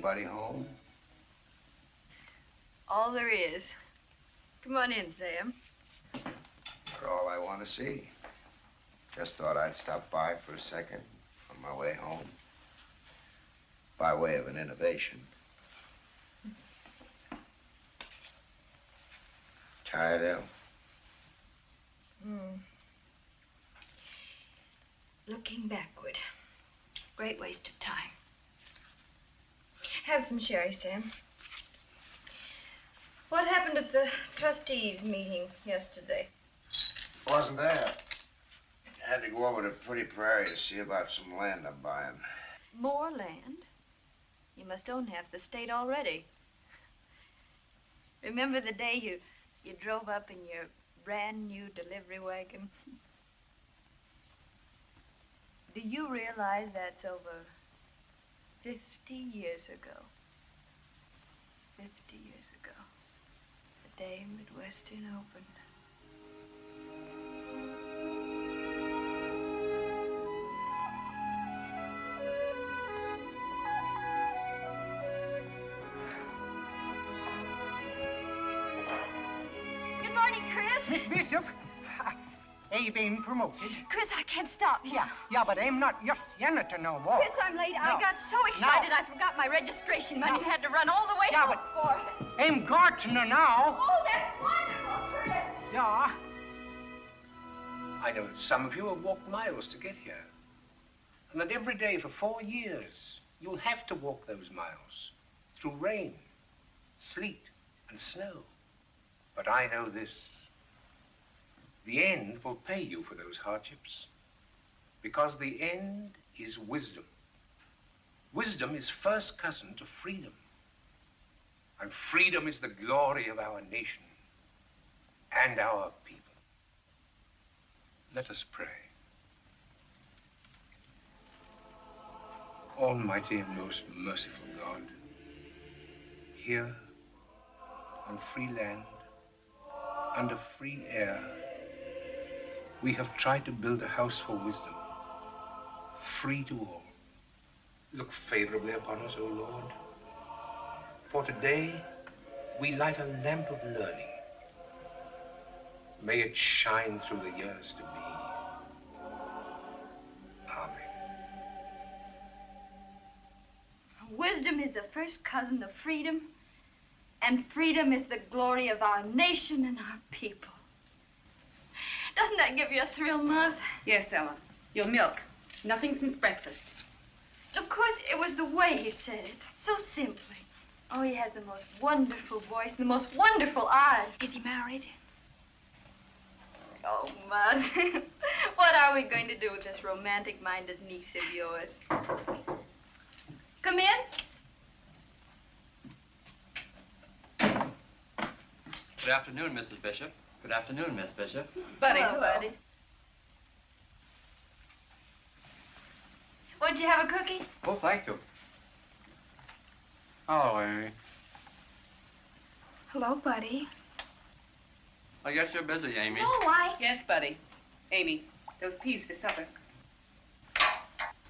anybody home? All there is. Come on in, Sam. You're all I want to see. Just thought I'd stop by for a second on my way home. By way of an innovation. Tired, El? Looking backward. Great waste of time. Have some sherry, Sam. What happened at the trustees meeting yesterday? Wasn't there. Had to go over to Pretty Prairie to see about some land I'm buying. More land? You must own half the state already. Remember the day you drove up in your brand new delivery wagon? Do you realize that's over 50 years ago? 50 years ago. The day Midwestern opened. Good morning, Chris. Miss Bishop, you been promoted? Chris, I can't stop. Yeah, but I'm not just janitor no more. Chris, I'm late. I got so excited I forgot my registration money and had to run all the way home for it. I'm gardener now. Oh, that's wonderful, Chris. Yeah. I know that some of you have walked miles to get here. And that every day for 4 years, you'll have to walk those miles through rain, sleet, and snow. But I know this. The end will pay you for those hardships. Because the end is wisdom. Wisdom is first cousin to freedom. And freedom is the glory of our nation and our people. Let us pray. Almighty and most merciful God, here on free land, under free air, we have tried to build a house for wisdom, free to all. Look favorably upon us, O Lord. For today, we light a lamp of learning. May it shine through the years to be. Amen. Wisdom is the first cousin of freedom, and freedom is the glory of our nation and our people. Doesn't that give you a thrill, Mother? Yes, Ella. Your milk. Nothing since breakfast. Of course, it was the way he said it, so simply. Oh, he has the most wonderful voice and the most wonderful eyes. Is he married? Oh, Mud. What are we going to do with this romantic-minded niece of yours? Come in. Good afternoon, Mrs. Bishop. Good afternoon, Miss Bishop. Buddy, hello, Buddy. Won't you have a cookie? Oh, thank you. Hello, Amy. Hello, Buddy. I guess you're busy, Amy. Oh, why? Yes, Buddy. Amy, those peas for supper.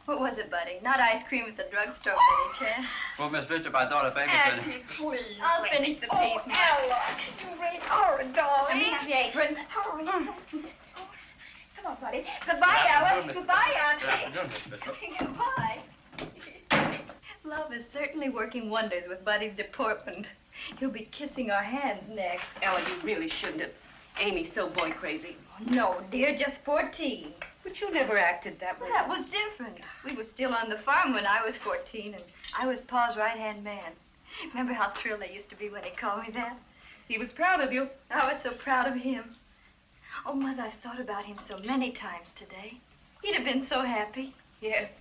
What was it, Buddy? Not ice cream at the drugstore, by any chance? Well, Miss Bishop, I thought if Amy Auntie, please. I'll finish the peas, Mom. Ella, you really are a darling. Let me have the apron. Hurry. Come on, Buddy. Goodbye, Ella. Goodbye, Auntie. Good afternoon, Miss Bishop. Goodbye. Love is certainly working wonders with Buddy's deportment. He'll be kissing our hands next. Ella, you really shouldn't have. Amy's so boy crazy. Oh, no, dear, just 14. But you never acted that way. Well, that was different. We were still on the farm when I was 14, and I was Pa's right-hand man. Remember how thrilled I used to be when he called me that? He was proud of you. I was so proud of him. Oh, Mother, I've thought about him so many times today. He'd have been so happy. Yes.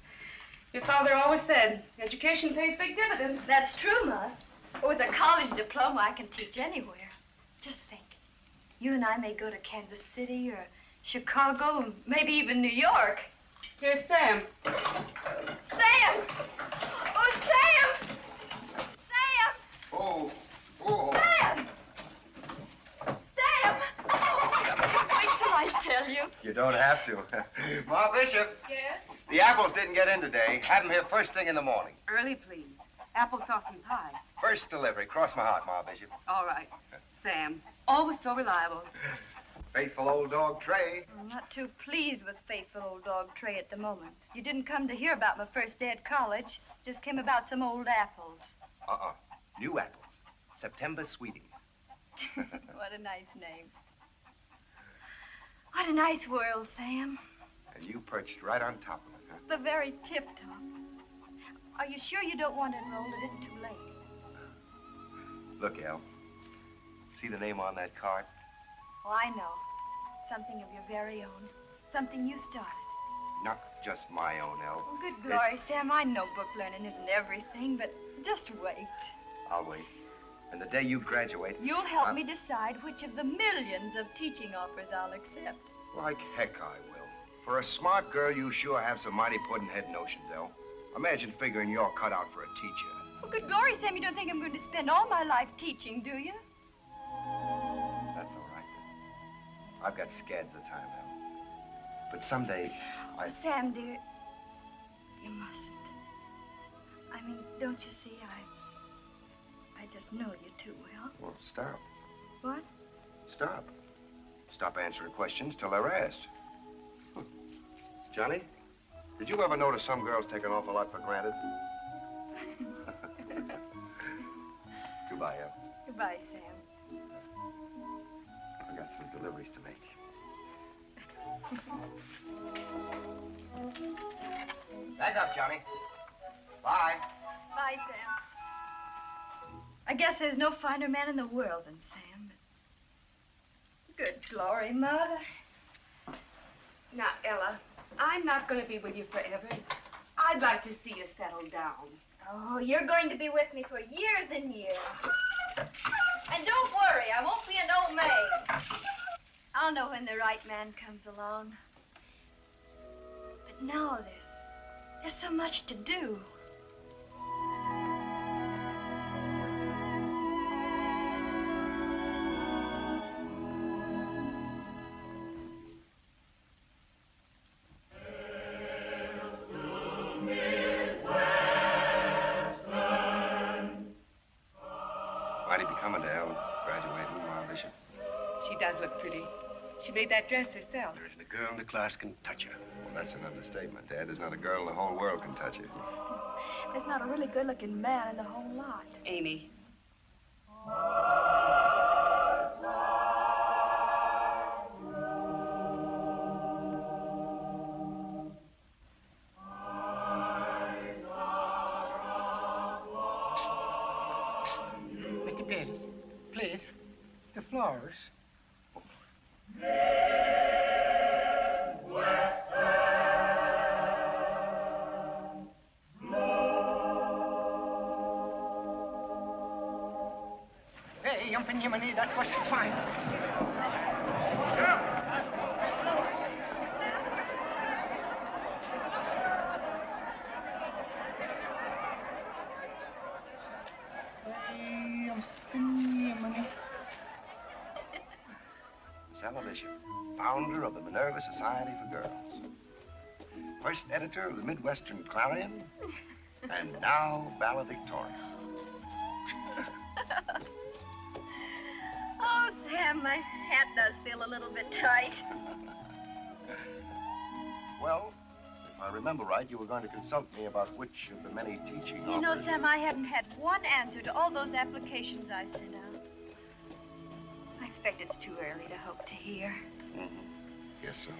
Your father always said, education pays big dividends. That's true, Mother. With a college diploma, I can teach anywhere. Just think, you and I may go to Kansas City or Chicago, and maybe even New York. Here's Sam. Sam! Oh, Sam! Sam! Oh. Sam! Sam! Wait till I tell you. You don't have to. Ma Bishop. Yes? The apples didn't get in today. Have them here first thing in the morning. Early, please. Applesauce and pie. First delivery. Cross my heart, Ma Bishop. All right. Sam, always so reliable. Faithful old dog Trey. I'm not too pleased with faithful old dog Trey at the moment. You didn't come to hear about my first day at college. Just came about some old apples. New apples. September sweeties. What a nice name. What a nice world, Sam. And you perched right on top of it, huh? The very tip-top. Are you sure you don't want to enroll? It isn't too late. Look, El. See the name on that card? Oh, I know. Something of your very own. Something you started. Not just my own, El. Oh, good glory, Sam. I know book learning isn't everything, but just wait. I'll wait. And the day you graduate... You'll help me decide which of the millions of teaching offers I'll accept. Like heck I will. For a smart girl, you sure have some mighty puddin'-head notions, El. Imagine figuring you're cut out for a teacher. Well, good glory, Sam, you don't think I'm going to spend all my life teaching, do you? That's all right, then. I've got scads of time, El. But someday, Oh, Sam, dear, you mustn't. I mean, don't you see, I just know you too well. Well, stop. What? Stop. Stop answering questions till they're asked. Johnny, did you ever notice some girls take an awful lot for granted? Goodbye, El. Goodbye, Sam. I got some deliveries to make. Back up, Johnny. Bye. Bye, Sam. I guess there's no finer man in the world than Sam. But... Good glory, Mother. Now, Ella, I'm not going to be with you forever. I'd like to see you settle down. Oh, you're going to be with me for years and years. And don't worry, I won't be an old maid. I'll know when the right man comes along. But now there's so much to do. Mighty becoming to El, graduating, Ma Bishop. She does look pretty. She made that dress herself. There isn't a girl in the class can touch her. Well, that's an understatement, Dad. There's not a girl in the whole world can touch her. There's not a really good-looking man in the whole lot. Amy. Mr. Peters, please. The flowers. Hey, Yumpin' Yemeni, that was fine. Hey, Yumpin' Yemeni. Miss Ella Bishop, founder of the Minerva Society for Girls. First editor of the Midwestern Clarion, and now valedictorian. Oh, Sam, my hat does feel a little bit tight. Well, if I remember right, you were going to consult me about which of the many teaching You know, offers- Sam, I haven't had one answer to all those applications I sent out. I expect it's too early to hope to hear. Mm-hmm. Yes, sir.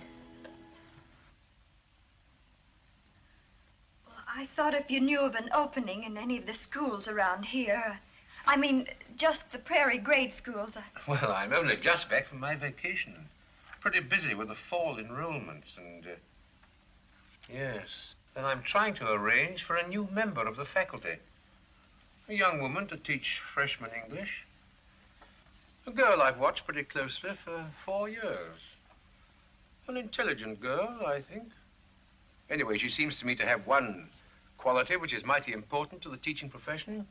Well, I thought if you knew of an opening in any of the schools around here, I mean, just the prairie grade schools. Well, I'm only just back from my vacation. Pretty busy with the fall enrollments and, yes. And I'm trying to arrange for a new member of the faculty. A young woman to teach freshman English. A girl I've watched pretty closely for 4 years. An intelligent girl, I think. Anyway, she seems to me to have one quality which is mighty important to the teaching profession.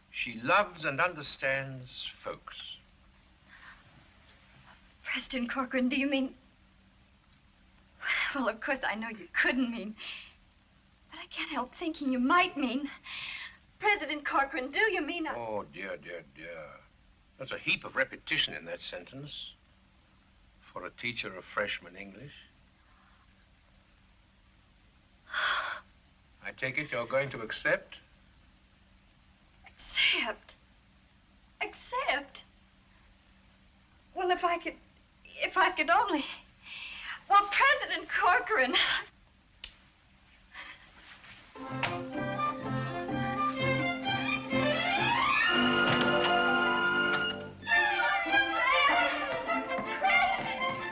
She loves and understands folks. Preston Corcoran, do you mean... Well, of course, I know you couldn't mean... But I can't help thinking you might mean... President Corcoran, do you mean I... Oh, dear, dear, dear. There's a heap of repetition in that sentence for a teacher of freshman English. I take it you're going to accept? Accept? Well, if I could only... Well, President Corcoran...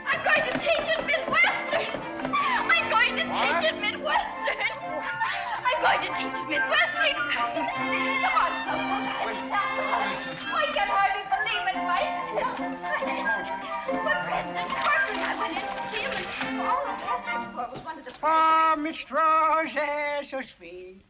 I'm going to teach it Midwestern. Come on, someone. I can hardly believe it myself. But President Corcoran, I went in to see him, and all I asked him for was one of the... Oh, Miss Rosie, so sweet.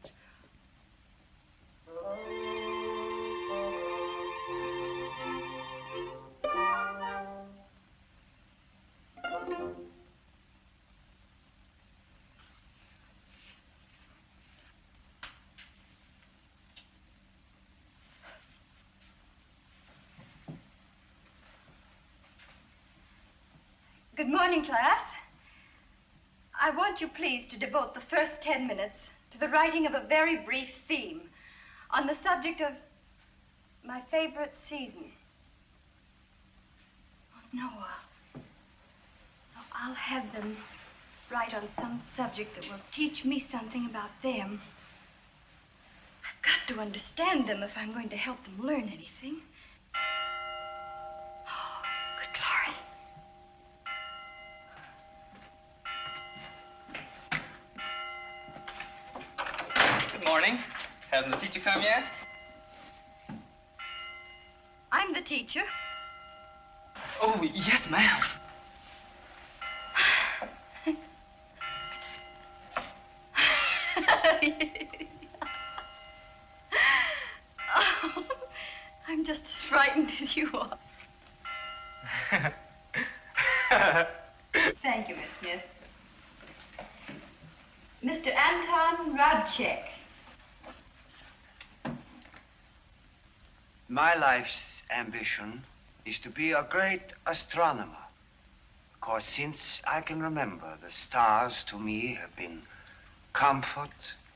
Good morning, class. I want you, please, to devote the first 10 minutes to the writing of a very brief theme on the subject of my favorite season. Oh, no, I'll have them write on some subject that will teach me something about them. I've got to understand them if I'm going to help them learn anything. Oh, good glory. Good morning. Hasn't the teacher come yet? I'm the teacher. Oh, yes, ma'am. Oh, I'm just as frightened as you are. Thank you, Miss Smith. Mr. Anton Radchek. My life's ambition is to be a great astronomer. Because since I can remember, the stars to me have been comfort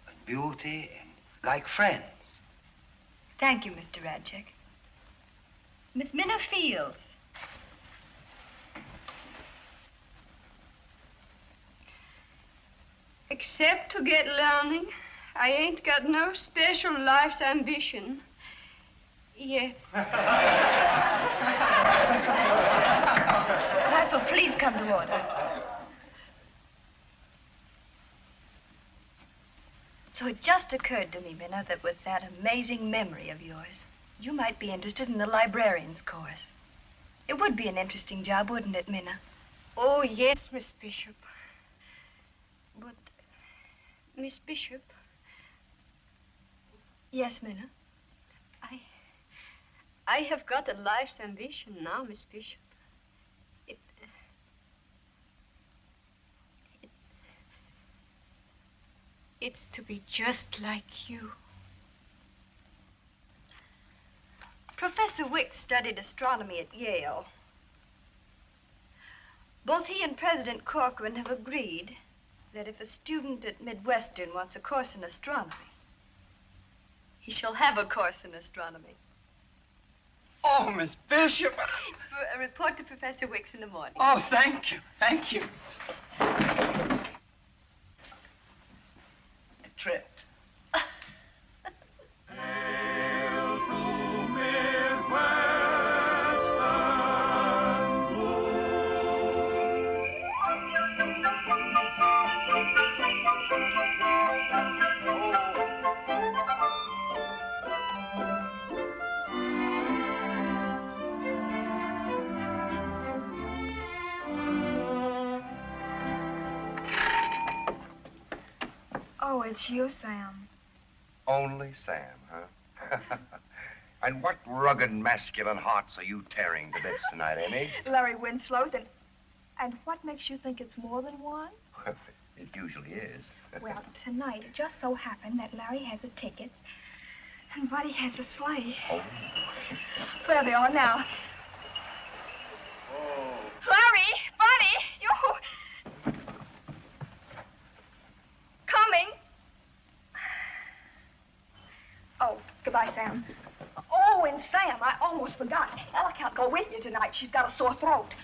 and beauty and like friends. Thank you, Mr. Radchek. Miss Minna Fields. Except to get learning, I ain't got no special life's ambition. Yet. Class will please come to order. So it just occurred to me, Minna, that with that amazing memory of yours, you might be interested in the librarian's course. It would be an interesting job, wouldn't it, Minna? Oh, yes, Miss Bishop. But, Miss Bishop. Yes, Minna. I have got a life's ambition now, Miss Bishop. It's to be just like you. Professor Wicks studied astronomy at Yale. Both he and President Corcoran have agreed that if a student at Midwestern wants a course in astronomy, he shall have a course in astronomy. Oh, Miss Bishop. Report to Professor Wicks in the morning. Oh, thank you. Thank you. A trip. Oh, it's you, Sam. Only Sam, huh? And what rugged masculine hearts are you tearing to bits tonight, Amy? Larry Winslow's, and what makes you think it's more than one? It usually is. Well, tonight, it just so happened that Larry has the tickets And Buddy has a sleigh. Oh. There they are now. Oh. Larry, Buddy, you... Coming. Oh, goodbye, Sam. Oh, and Sam, I almost forgot. Ella can't go with you tonight. She's got a sore throat.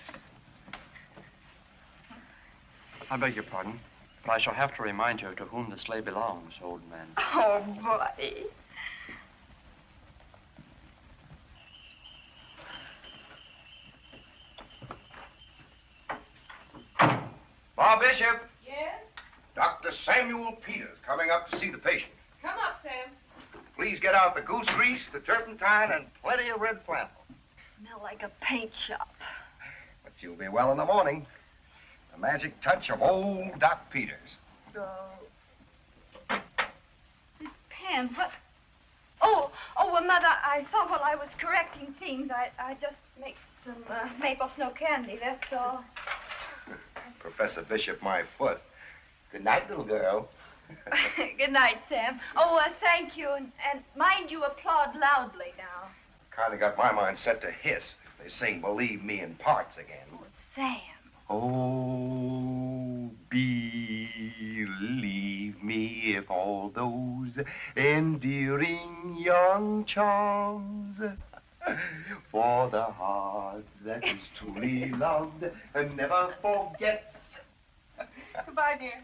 I beg your pardon, but I shall have to remind you to whom the sleigh belongs, old man. Oh, Buddy. Ma Bishop. Yes? Dr. Samuel Peters coming up to see the patient. Come up, Sam. Please get out the goose grease, the turpentine, and plenty of red flannel. Smell like a paint shop. But you'll be well in the morning. The magic touch of old Doc Peters. This pen, what? Oh, well, Mother, I thought while I was correcting things, I just make some maple snow candy, that's all. Professor Bishop, my foot. Good night, little girl. Good night, Sam. Oh, thank you, and mind you applaud loudly now. Kinda got my mind set to hiss if they sing Believe Me in parts again. Oh, Sam. Oh, believe me if all those endearing young charms for the heart that is truly loved and never forgets. Goodbye, dear.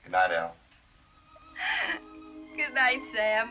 Good night, Al. Good night, Sam.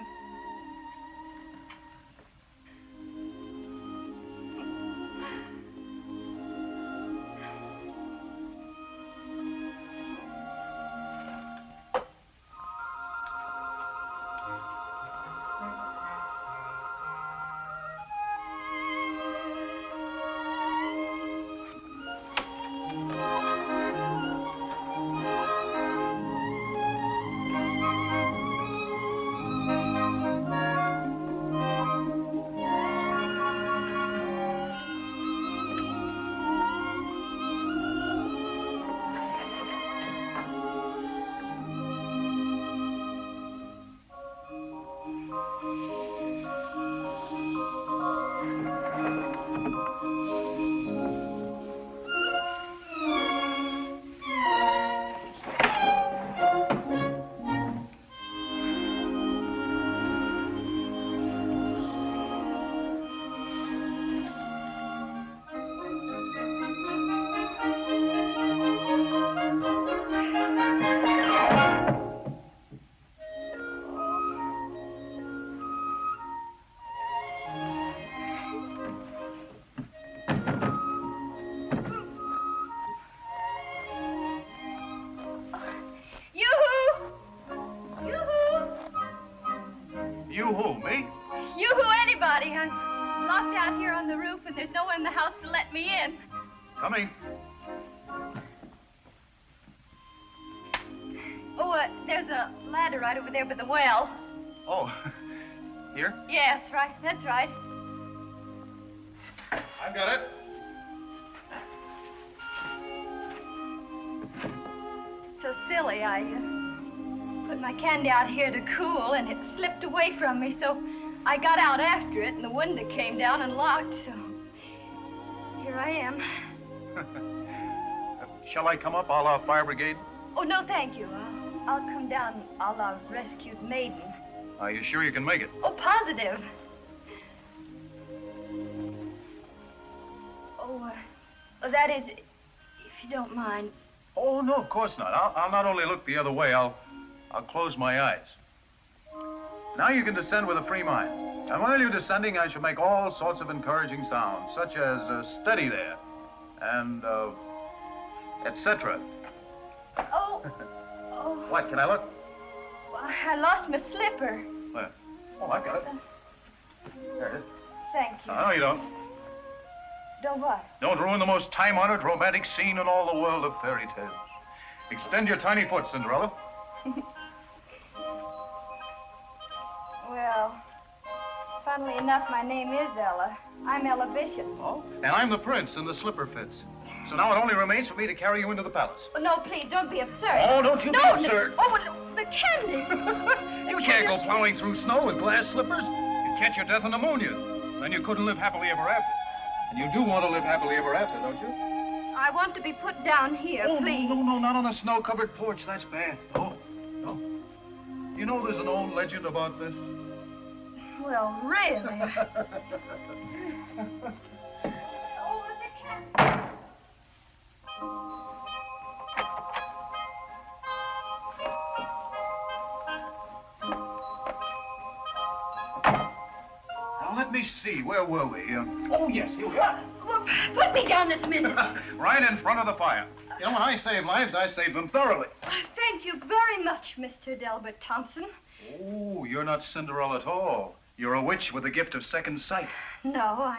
There's no one in the house to let me in. Coming. Oh, there's a ladder right over there by the well. Oh, here? Yes, right. That's right. I've got it. So silly. I put my candy out here to cool, and it slipped away from me, so I got out after it, and the window came down and locked, so here I am. Shall I come up a la fire brigade? Oh, no, thank you. I'll come down a la rescued maiden. Are you sure you can make it? Oh, positive. Oh, that is, if you don't mind. Oh, no, of course not. I'll not only look the other way, I'll close my eyes. Now you can descend with a free mind. And while you're descending, I shall make all sorts of encouraging sounds, such as steady there, and etc. Oh, oh. What, can I look? I lost my slipper. Where? Oh, I've got it. There it is. Thank you. No, you don't. Don't what? Don't ruin the most time-honored romantic scene in all the world of fairy tales. Extend your tiny foot, Cinderella. Well, funnily enough, my name is Ella. I'm Ella Bishop. Oh? And I'm the prince, and the slipper fits. So now it only remains for me to carry you into the palace. Oh, no, please, don't be absurd. Oh, don't you be absurd. No. Oh, no, the candy. You can't go plowing through snow with glass slippers. You'd catch your death of pneumonia. Then you couldn't live happily ever after. And you do want to live happily ever after, don't you? I want to be put down here, please. No, not on a snow-covered porch. That's bad. No. You know there's an old legend about this? Well, really. Over the candy. Now, let me see. Where were we? Oh, yes, here we are. Put me down this minute. Right in front of the fire. You know, when I save lives, I save them thoroughly. Thank you very much, Mr. Delbert Thompson. Oh, you're not Cinderella at all. You're a witch with the gift of second sight. No,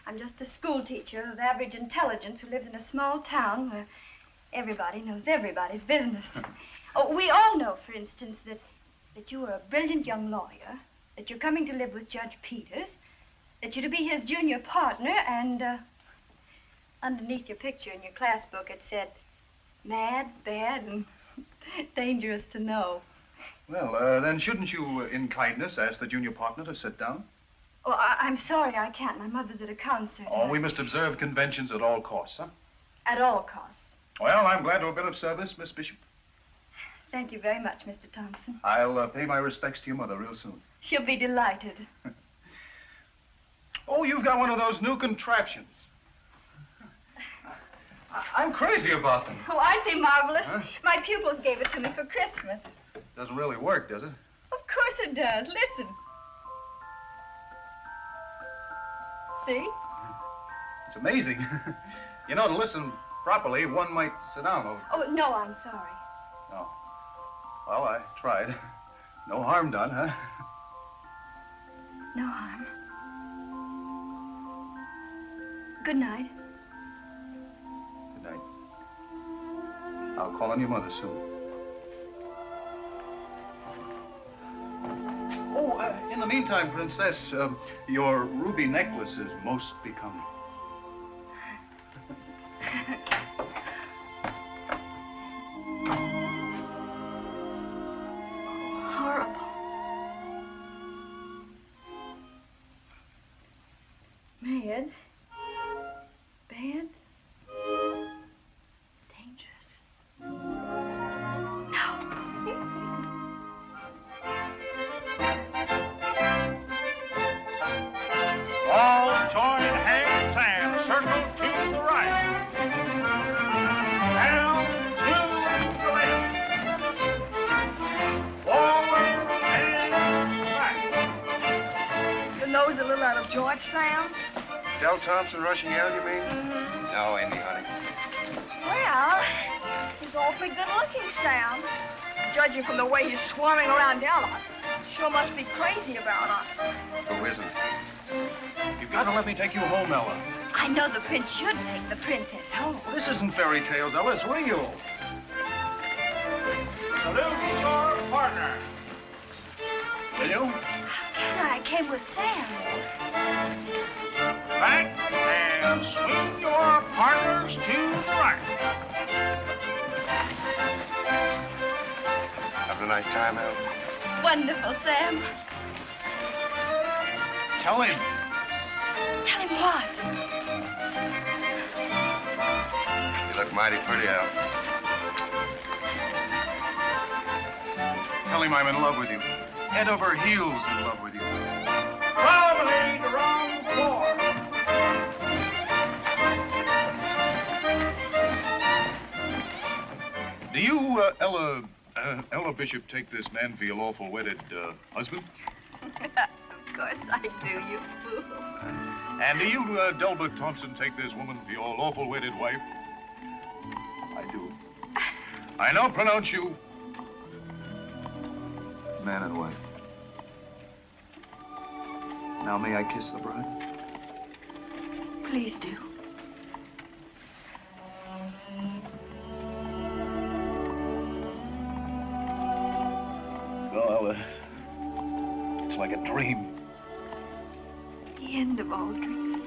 I'm just a school teacher of average intelligence who lives in a small town where everybody knows everybody's business. Oh, we all know, for instance, that you are a brilliant young lawyer, that you're coming to live with Judge Peters, that you're to be his junior partner, and underneath your picture in your class book it said, mad, bad, and dangerous to know. Well, then shouldn't you, in kindness, ask the junior partner to sit down? Oh, I'm sorry, I can't. My mother's at a concert. Oh, we must observe conventions at all costs, huh? At all costs. Well, I'm glad to have been of service, Miss Bishop. Thank you very much, Mr. Thompson. I'll pay my respects to your mother real soon. She'll be delighted. Oh, you've got one of those new contraptions. I'm crazy about them. Oh, aren't they marvelous? Huh? My pupils gave it to me for Christmas. Doesn't really work, does it? Of course it does. Listen. See? It's amazing. You know, to listen properly, one might sit down over. Oh, no, I'm sorry. No. Well, I tried. No harm done, huh? No harm. Good night. Good night. I'll call on your mother soon. Oh, in the meantime, Princess, your ruby necklace is most becoming. Horrible. Mad. Bad. Dangerous. No. All join hands and circle to the right. Down to the left. Forward and back. Your nose a little out of joint, Sam? Del Thompson rushing out, you mean? No, Amy, honey. Well, he's awfully good-looking, Sam. Judging from the way he's swarming around Ella, sure must be crazy about her. Who isn't? You've got to let me take you home, Ella. I know the prince should take the princess home. This isn't fairy tales, Ella. It's real. Salute your partner. Will you? How can I came with Sam? Back and swing your partners to the right. Having a nice time, Al? Wonderful, Sam. Tell him. Tell him what? You look mighty pretty, Al. Tell him I'm in love with you. Head over heels in love with you. Promenade around the floor. Do you, Ella Bishop, take this man for your lawful wedded husband? Of course I do, you fool. And do you, Delbert Thompson, take this woman for your lawful wedded wife? I do. I now pronounce you man and wife. Now may I kiss the bride? Please do. Well, it's like a dream. The end of all dreams.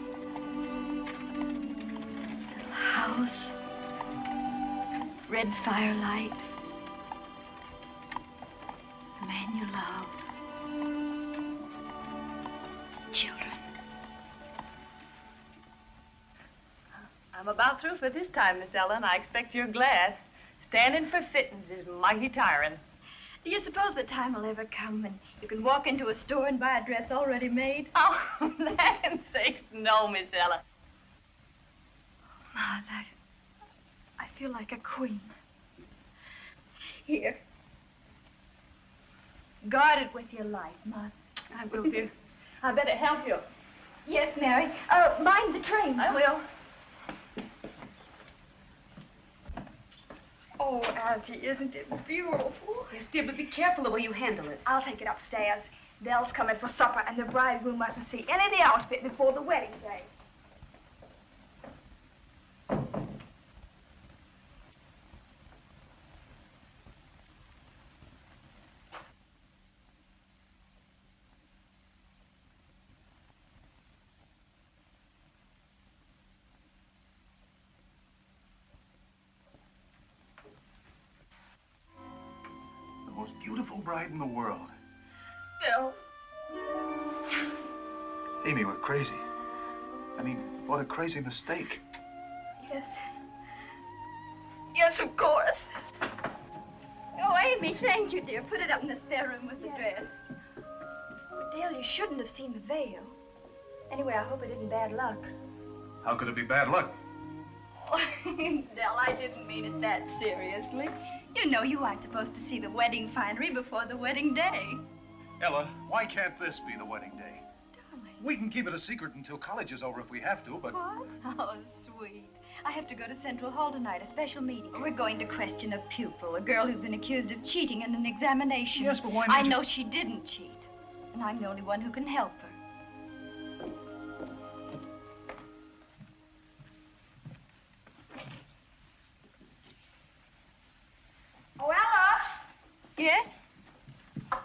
Little house. Red firelight. I'm about through for this time, Miss Ellen. I expect you're glad. Standing for fittings is mighty tiring. Do you suppose the time will ever come when you can walk into a store and buy a dress already made? Oh, land's sakes, no, Miss Ella. Ma, I feel like a queen. Here. Guard it with your life, Ma. I will, dear. I better help you. Yes, Mary. Mind the train. I will. Oh, Auntie, isn't it beautiful? Yes, dear, but be careful the way you handle it. I'll take it upstairs. Belle's coming for supper, and the bridegroom mustn't see any of the outfit before the wedding day. The most beautiful bride in the world. Bill. Amy, we're crazy. I mean, what a crazy mistake. Yes. Yes, of course. Oh, Amy, thank you, dear. Put it up in the spare room with the dress. But, Dale, you shouldn't have seen the veil. Anyway, I hope it isn't bad luck. How could it be bad luck? Oh, Dell, I didn't mean it that seriously. You know you aren't supposed to see the wedding finery before the wedding day. Ella, why can't this be the wedding day? Darling. We can keep it a secret until college is over if we have to, but... What? Oh, sweet. I have to go to Central Hall tonight, a special meeting. We're going to question a pupil, a girl who's been accused of cheating in an examination. Yes, but why I not know she didn't cheat, and I'm the only one who can help her. Oh, Ella! Yes?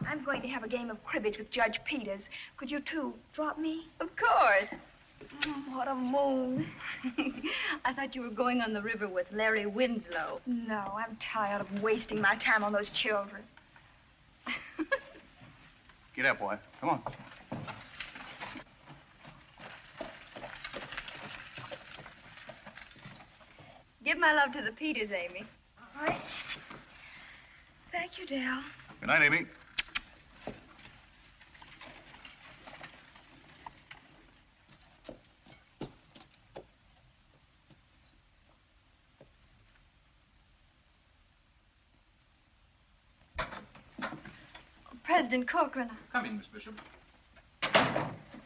I'm going to have a game of cribbage with Judge Peters. Could you two drop me? Of course. What a moon. I thought you were going on the river with Larry Winslow. No, I'm tired of wasting my time on those children. Get up, boy. Come on. Give my love to the Peters, Amy. All right. Thank you, Dale. Good night, Amy. President Corcoran, Come in, Miss Bishop.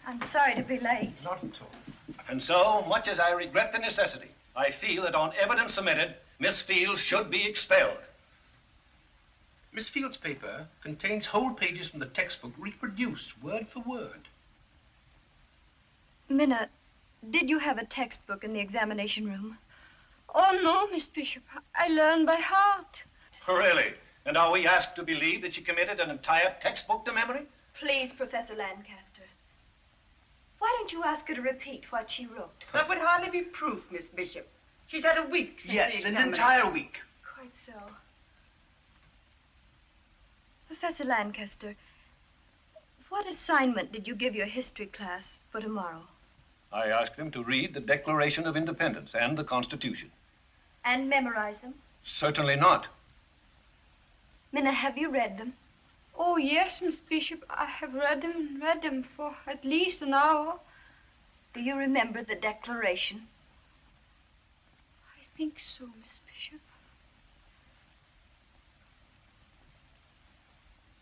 I'm sorry to be late. Not at all. And so, much as I regret the necessity, I feel that on evidence submitted, Miss Fields should be expelled. Miss Fields' paper contains whole pages from the textbook reproduced word for word. Minna, did you have a textbook in the examination room? Oh, no, Miss Bishop. I learned by heart. Really? And are we asked to believe that she committed an entire textbook to memory? Please, Professor Lancaster. Why don't you ask her to repeat what she wrote? That would hardly be proof, Miss Bishop. She's had a week since the Yes, an examination. entire week. Quite so. Professor Lancaster, what assignment did you give your history class for tomorrow? I asked them to read the Declaration of Independence and the Constitution. And memorize them? Certainly not. Minna, have you read them? Oh, yes, Miss Bishop. I have read them for at least an hour. Do you remember the Declaration? I think so, Miss Bishop.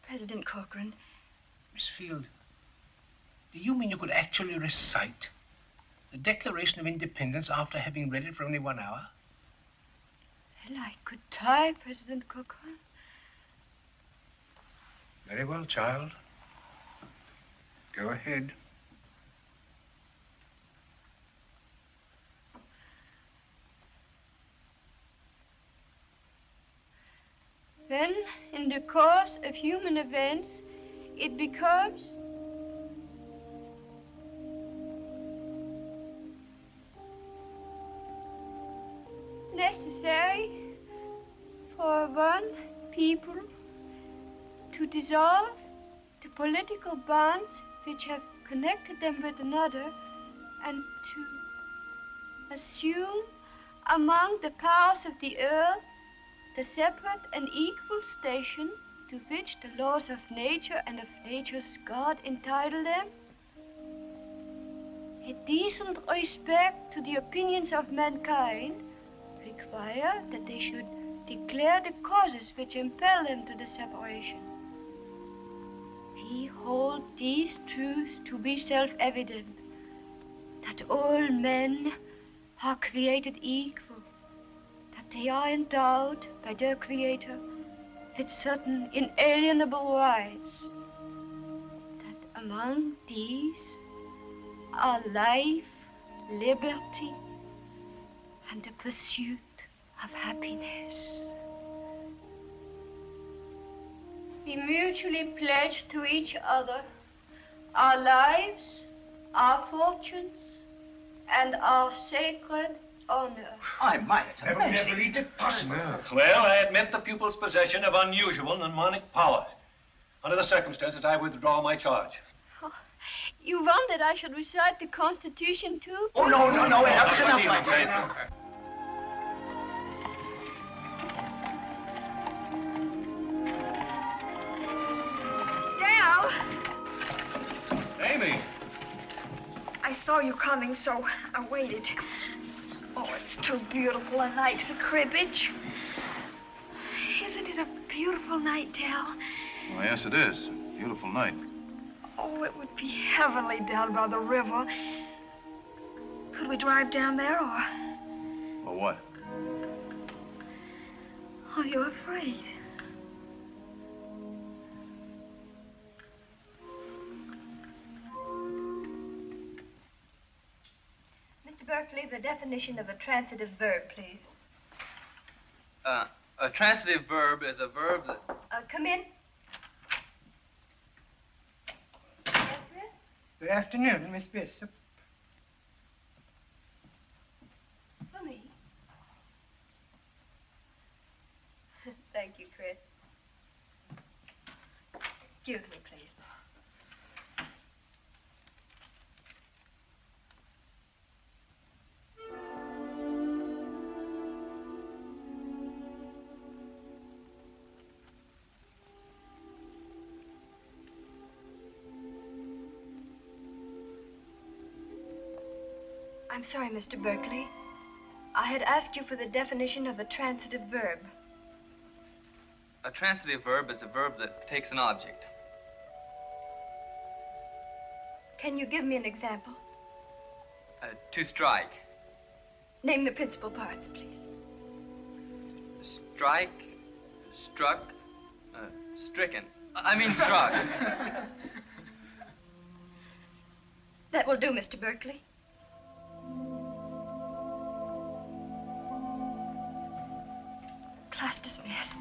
President Corcoran. Miss Field, do you mean you could actually recite the Declaration of Independence after having read it for only 1 hour? Well, I could try, President Corcoran. Very well, child. Go ahead. When, in the course of human events, it becomes necessary for one people to dissolve the political bonds which have connected them with another and to assume among the powers of the earth the separate and equal station to which the laws of nature and of nature's God entitle them? A decent respect to the opinions of mankind require that they should declare the causes which impel them to the separation. We hold these truths to be self-evident, that all men are created equal, that they are endowed by their Creator with certain inalienable rights, that among these are life, liberty, and the pursuit of happiness. We mutually pledge to each other our lives, our fortunes, and our sacred honor. I might have never believed it possible. Well, I admit the pupil's possession of unusual mnemonic powers. Under the circumstances, I withdraw my charge. Oh, you want that I should recite the Constitution, too? Oh, no, enough, my friend. Amy! I saw you coming, so I waited. Oh, it's too beautiful a night for cribbage. Isn't it a beautiful night, Del? Well, yes, it is. A beautiful night. Oh, it would be heavenly down by the river. Could we drive down there, or what? are you afraid? Mr. Berkeley, the definition of a transitive verb, please. A transitive verb is a verb that... Come in. Yes, Chris? Good afternoon, Miss Bishop. For me. Thank you, Chris. Excuse me, please. I'm sorry, Mr. Berkeley. I had asked you for the definition of a transitive verb. A transitive verb is a verb that takes an object. Can you give me an example? To strike. Name the principal parts, please. Strike, struck, stricken. I mean struck. That will do, Mr. Berkeley. Class dismissed.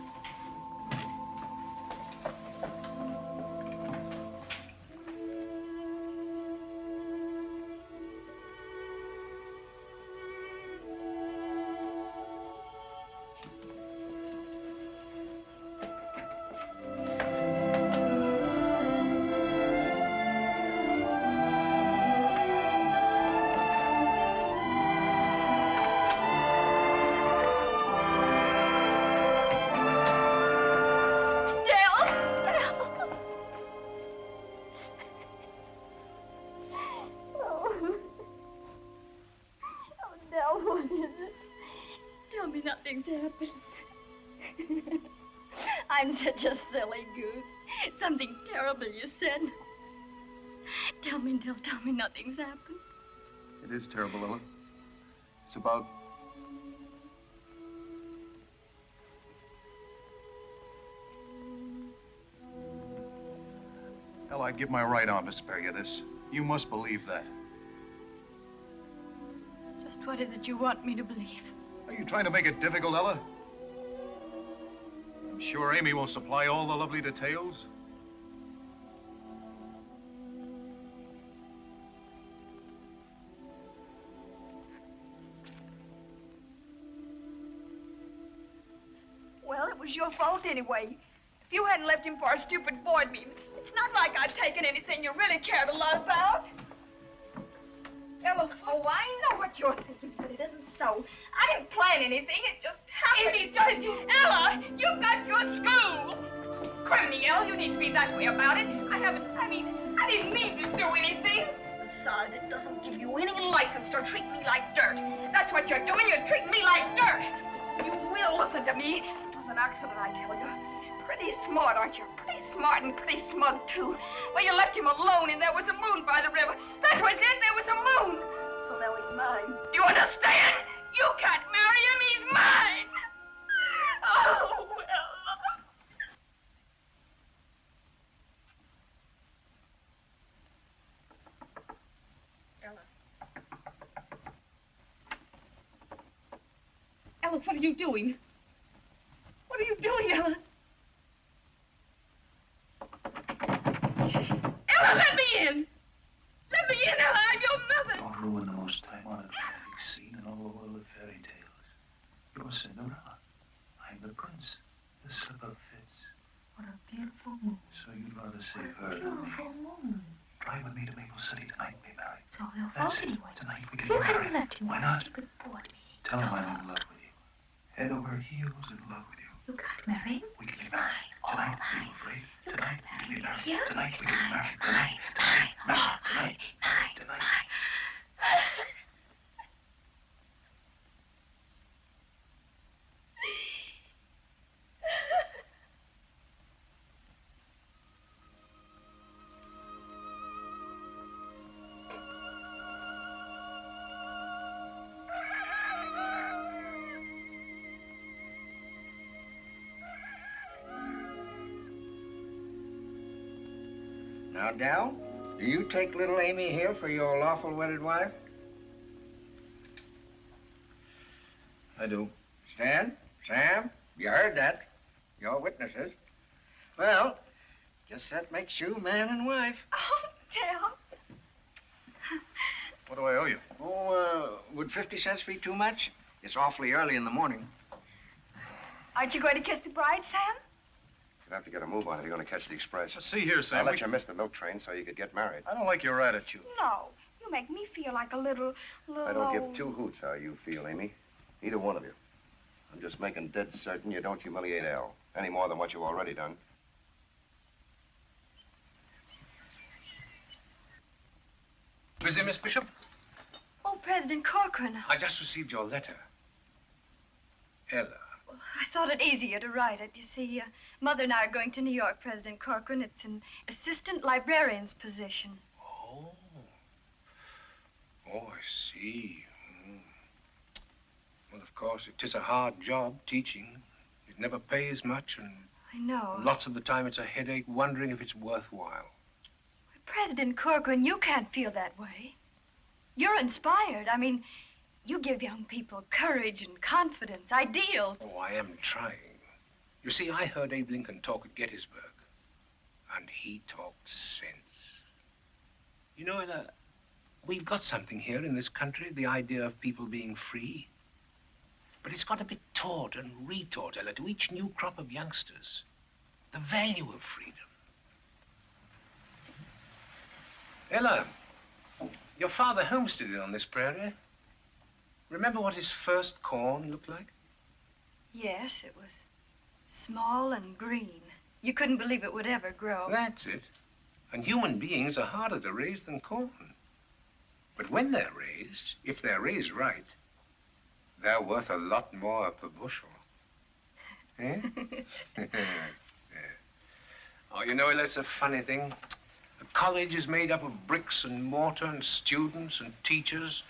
I'm such a silly goose. Something terrible you said. Tell me, Del, tell me nothing's happened. It is terrible, Ella. It's about... Ella, I'd give my right arm to spare you this. You must believe that. Just what is it you want me to believe? Are you trying to make it difficult, Ella? I'm sure Amy will supply all the lovely details. Well, it was your fault anyway. If you hadn't left him for a stupid board meeting, it's not like I'd taken anything you really cared a lot about. Ella, oh, I know what you're thinking, but it isn't so. I didn't sign anything. It just happened. Ella, you've got your school. Criminy, Ella, you need to be that way about it. I didn't mean to do anything. Besides, it doesn't give you any license to treat me like dirt. That's what you're doing. You're treating me like dirt. You will listen to me. It was an accident, I tell you. Pretty smart, aren't you? Pretty smart and pretty smug, too. Well, you left him alone, and there was a moon by the river. That was it. There was a moon. So now he's mine. Do you understand? You can't marry him. He's mine. Oh, well. Ella, what are you doing? What are you doing, Ella? Ella, let me in! Let me in, Ella! I'm your mother! Don't ruin the most time-honored romantic scene in all the world of fairy tales. You're Cinderella. I'm the prince. The slipper fits. What a beautiful moon. So you'd rather save her than me. Beautiful moon. Drive with me to Maple City tonight and be married. It's all your That's fault it. anyway. Tonight we can You be hadn't married. left him Why on a not? secret board meeting. Tell him I'm in love with you. Head over heels in love with you. You can't marry him. We can be married. Tonight, are you afraid? Tonight, we can be married. Here? Tonight, we can be married. Tonight, tonight. Now, Dal, do you take little Amy here for your lawful wedded wife? I do. Stan, Sam, you heard that. You're witnesses. Well, guess that makes you man and wife. Oh, Dale. What do I owe you? Oh, would 50 cents be too much? It's awfully early in the morning. Aren't you going to kiss the bride, Sam? You'd have to get a move on if you're going to catch the express. See here, Sam. I let you miss the milk train so you could get married. I don't like your attitude. No. You make me feel like a little... I don't give two hoots how you feel, Amy. Either one of you. I'm just making dead certain you don't humiliate Al, any more than what you've already done. Busy, Miss Bishop? Oh, President Corcoran. I just received your letter. Ella. Well, I thought it easier to write it. You see, Mother and I are going to New York, President Corcoran. It's an assistant librarian's position. Oh. Oh, I see. Well, of course, it is a hard job, teaching. It never pays much, and I know. lots of the time it's a headache wondering if it's worthwhile. President Corcoran, you can't feel that way. You're inspired. I mean, you give young people courage and confidence, ideals. Oh, I am trying. You see, I heard Abe Lincoln talk at Gettysburg, and he talked sense. You know, Ella, we've got something here in this country, the idea of people being free. But it's got to be taught and retaught, Ella, to each new crop of youngsters. The value of freedom. Ella, your father homesteaded on this prairie. Remember what his first corn looked like? Yes, it was small and green. You couldn't believe it would ever grow. That's it. And human beings are harder to raise than corn. But when they're raised, if they're raised right, they're worth a lot more per bushel. Eh? Yeah. Oh, you know, it's a funny thing. A college is made up of bricks and mortar and students and teachers,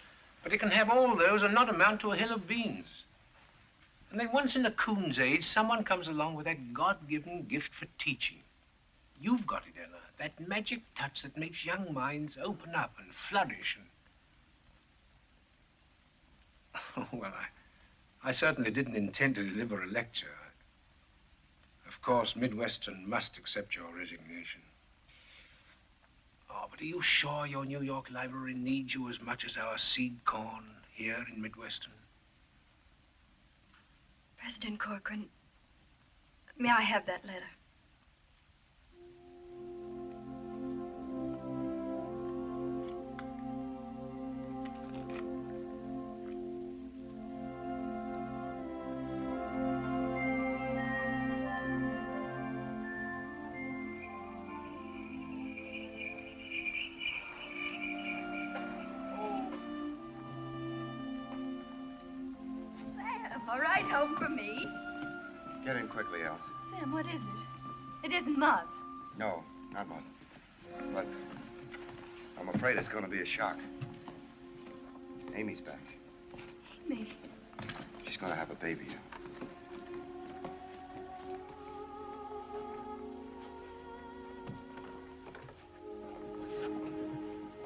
but it can have all those and not amount to a hill of beans. And then once in a coon's age, someone comes along with that God-given gift for teaching. You've got it, Ella, that magic touch that makes young minds open up and flourish. And... well, I certainly didn't intend to deliver a lecture. Of course, Midwestern must accept your resignation. Oh, but are you sure your New York library needs you as much as our seed corn here in Midwestern? President Corcoran, may I have that letter? All right, home for me. Get in quickly, Alice. Sam, what is it? It isn't Mother. No, not Mother. But I'm afraid it's going to be a shock. Amy's back. Amy. She's going to have a baby.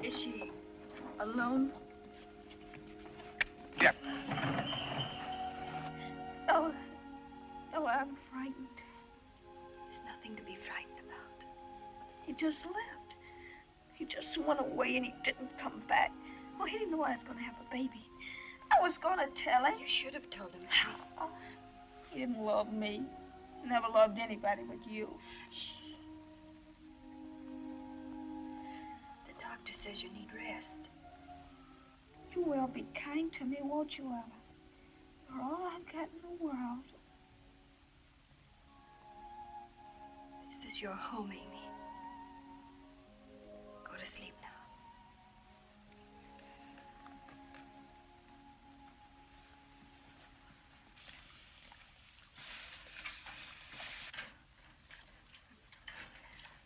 Is she alone? Yep. Oh, I'm frightened. There's nothing to be frightened about. He just left. He just went away and he didn't come back. Oh, he didn't know I was going to have a baby. I was going to tell him. You should have told him. Oh, he didn't love me. Never loved anybody but you. Shh. The doctor says you need rest. You will be kind to me, won't you, Ella? You're all I've got in the world. This is your home, Amy. Go to sleep now.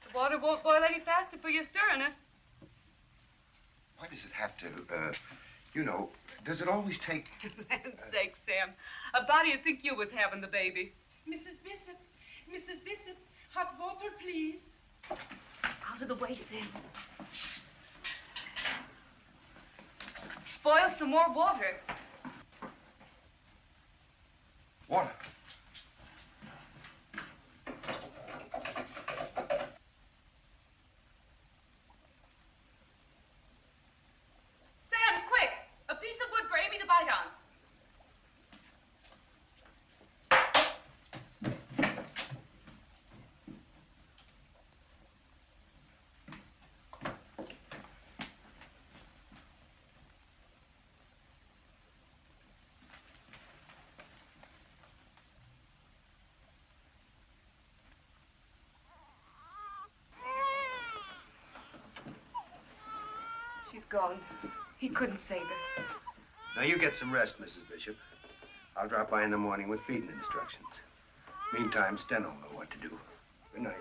The water won't boil any faster for you stirring it. Why does it have to, you know, does it always take... For land's sake, Sam. A body would think you was having the baby. Mrs. Bishop, hot water, please. Out of the way, Sam. Boil some more water. Water? Sam, quick! A piece of wood for Amy to bite on. She's gone. He couldn't save her. Now, you get some rest, Mrs. Bishop. I'll drop by in the morning with feeding instructions. Meantime, Steno will know what to do. Good night.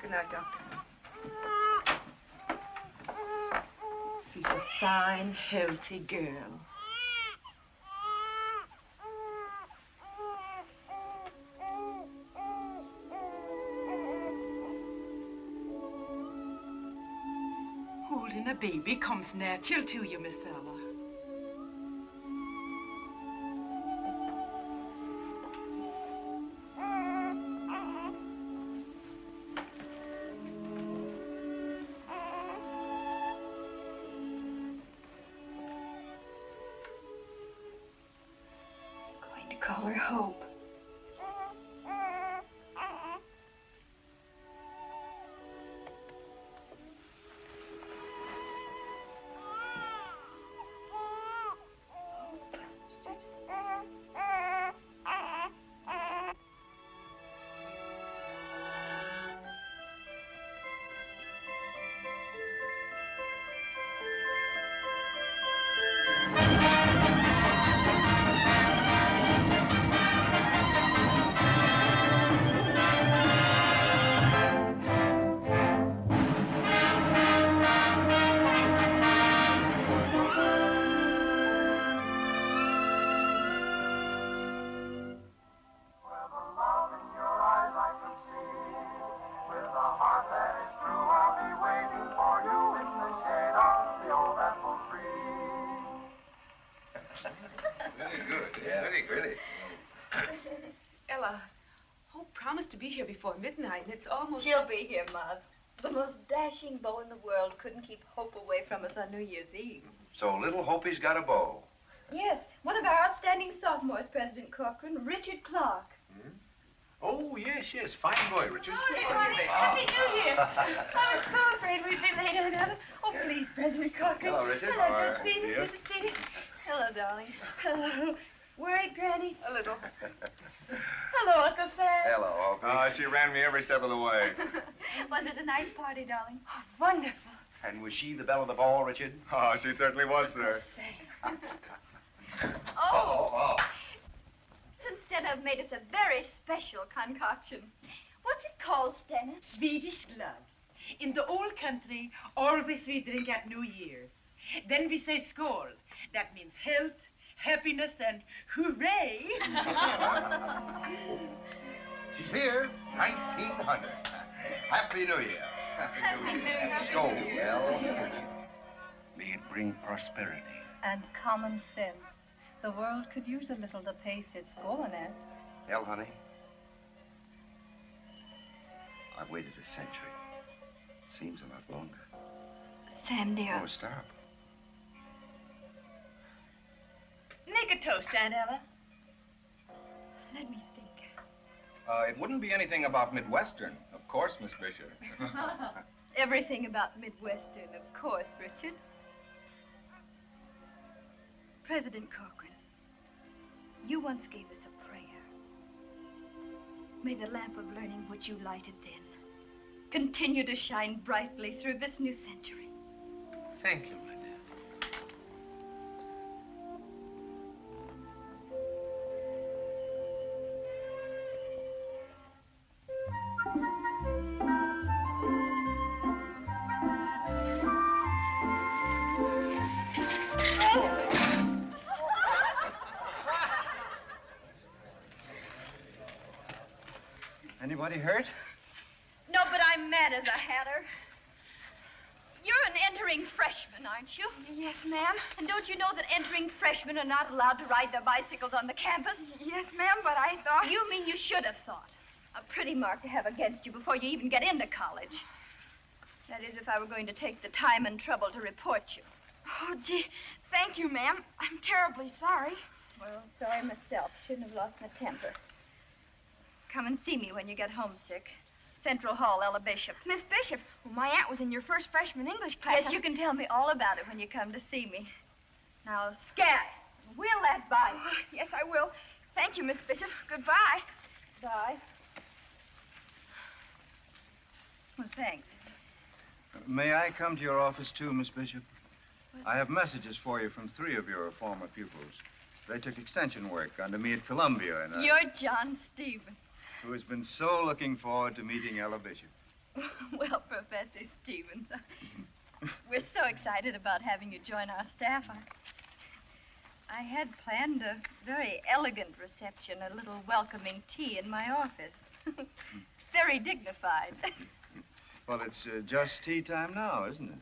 Good night, Doctor. She's a fine, healthy girl. Holding a baby comes natural to you, Miss Ella. Going to call her Hope. Ella, Hope promised to be here before midnight, and it's almost... She'll be here, Mother. The most dashing beau in the world couldn't keep Hope away from us on New Year's Eve. So little Hope's got a beau. Yes, one of our outstanding sophomores, President Corcoran, Richard Clark. Hmm? Oh, yes. Fine boy, Richard. Happy New Year. I was so afraid we'd be late on another. Oh, please, President Corcoran. Hello, Richard. Hello, Judge Peters, Mrs. Peters. Hello, darling. Hello. Worried, Granny? A little. Hello, Uncle Sam. Hello, Hope. Oh, she ran me every step of the way. Was it a nice party, darling? Oh, wonderful. And was she the belle of the ball, Richard? Oh, she certainly was, sir. Oh! made us a very special concoction. What's it called, Stena? Swedish glögg. In the old country, always we drink at New Year's. Then we say skål. That means health, happiness, and hooray! She's here, 1900. Happy New Year. Happy New Year. Skål, well. May it bring prosperity. And common sense. The world could use a little the pace it's going at. Hell, honey. I've waited a century. Seems a lot longer. Sam, dear. Oh, stop. Make a toast, Aunt Ella. Let me think. It wouldn't be anything about Midwestern, of course, Miss Bishop. Everything about Midwestern, of course, Richard. President Corcoran, you once gave us a prayer. May the lamp of learning which you lighted then continue to shine brightly through this new century. Thank you, my dear. Anybody hurt? No, but I'm mad as a hatter. You're an entering freshman, aren't you? Yes, ma'am. And don't you know that entering freshmen are not allowed to ride their bicycles on the campus? Yes, ma'am, but I thought... You mean you should have thought. A pretty mark to have against you before you even get into college. That is, if I were going to take the time and trouble to report you. Oh, gee, thank you, ma'am. I'm terribly sorry. Well, sorry myself. Shouldn't have lost my temper. Come and see me when you get homesick. Central Hall, Ella Bishop. Miss Bishop, well, my aunt was in your first freshman English class. Yes, you can tell me all about it when you come to see me. Now, scat. Wheel that by. Oh, yes, I will. Thank you, Miss Bishop. Goodbye. Bye. Well, thanks. May I come to your office, too, Miss Bishop? I have messages for you from 3 of your former pupils. They took extension work under me at Columbia, and You're John Stevens. who has been so looking forward to meeting Ella Bishop. Well, Professor Stevens, we're so excited about having you join our staff. I had planned a very elegant reception, a little welcoming tea in my office. Very dignified. Well, it's just tea time now, isn't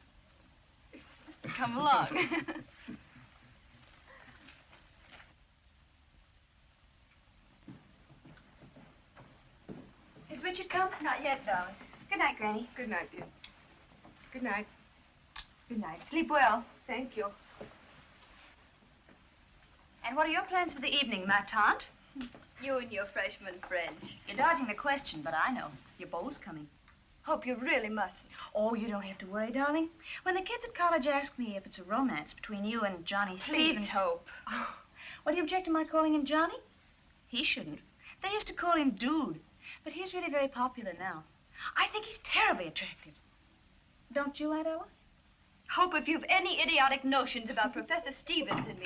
it? Come along. Has Richard come? Not yet, darling. Good night, Granny. Good night, dear. Good night. Good night. Sleep well. Thank you. And what are your plans for the evening, ma tante? You and your freshman friends. You're dodging the question, but I know. Your bowl's coming. Hope you really mustn't. Oh, you don't have to worry, darling. When the kids at college ask me if it's a romance between you and Johnny Stevens... Hope. Oh, well, do you object to my calling him Johnny? He shouldn't. They used to call him Dude, but he's really very popular now. I think he's terribly attractive. Don't you, Aunt Ella? Hope if you've any idiotic notions about Professor Stevens and me.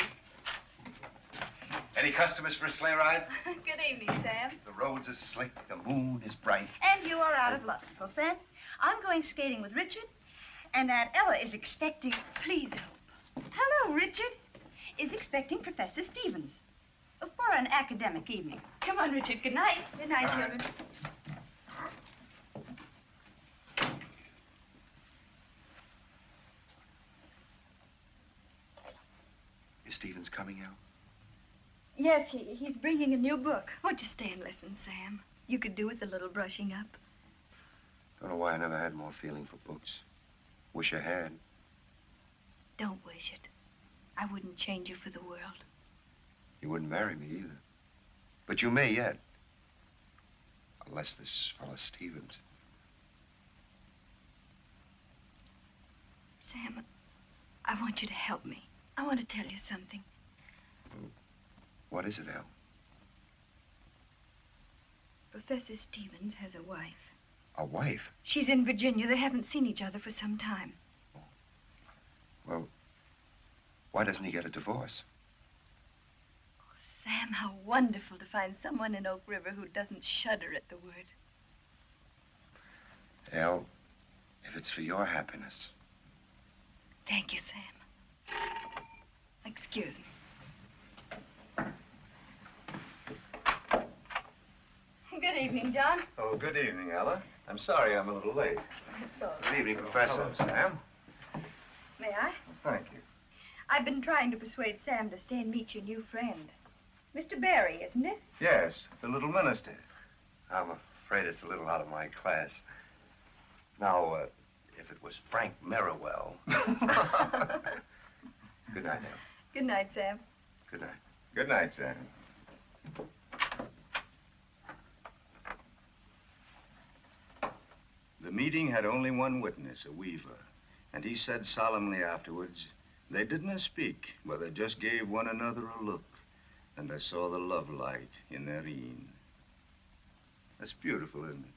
Any customers for a sleigh ride? Good evening, Sam. The roads are slick, the moon is bright. And you are out of luck, Uncle Sam. I'm going skating with Richard, and Aunt Ella is expecting... Please, Hope. Hello, Richard. Is expecting Professor Stevens for an academic evening. Come on, Richard. Good night. Good night, children. Is Stevens coming out? Yes, he's bringing a new book. Won't you stay and listen, Sam? You could do with a little brushing up. Don't know why I never had more feeling for books. Wish I had. Don't wish it. I wouldn't change you for the world. You wouldn't marry me either. But you may yet. Unless this fellow Stevens. Sam, I want you to help me. I want to tell you something. What is it, Al? Professor Stevens has a wife. A wife? She's in Virginia. They haven't seen each other for some time. Well, why doesn't he get a divorce? Sam, Sam, how wonderful to find someone in Oak River who doesn't shudder at the word. Elle, if it's for your happiness. Thank you, Sam. Excuse me. Good evening, John. Oh, good evening, Ella. I'm sorry I'm a little late. Good evening, Professor. Hello, Sam. May I? Thank you. I've been trying to persuade Sam to stay and meet your new friend. Mr. Barry, isn't it? Yes, the little minister. I'm afraid it's a little out of my class. Now, if it was Frank Merriwell. Good night, Elle. Good night, Sam. Good night. Good night, Sam. The meeting had only one witness, a weaver, and he said solemnly afterwards, they didn't speak, but they just gave one another a look, and I saw the love light in their een. That's beautiful, isn't it?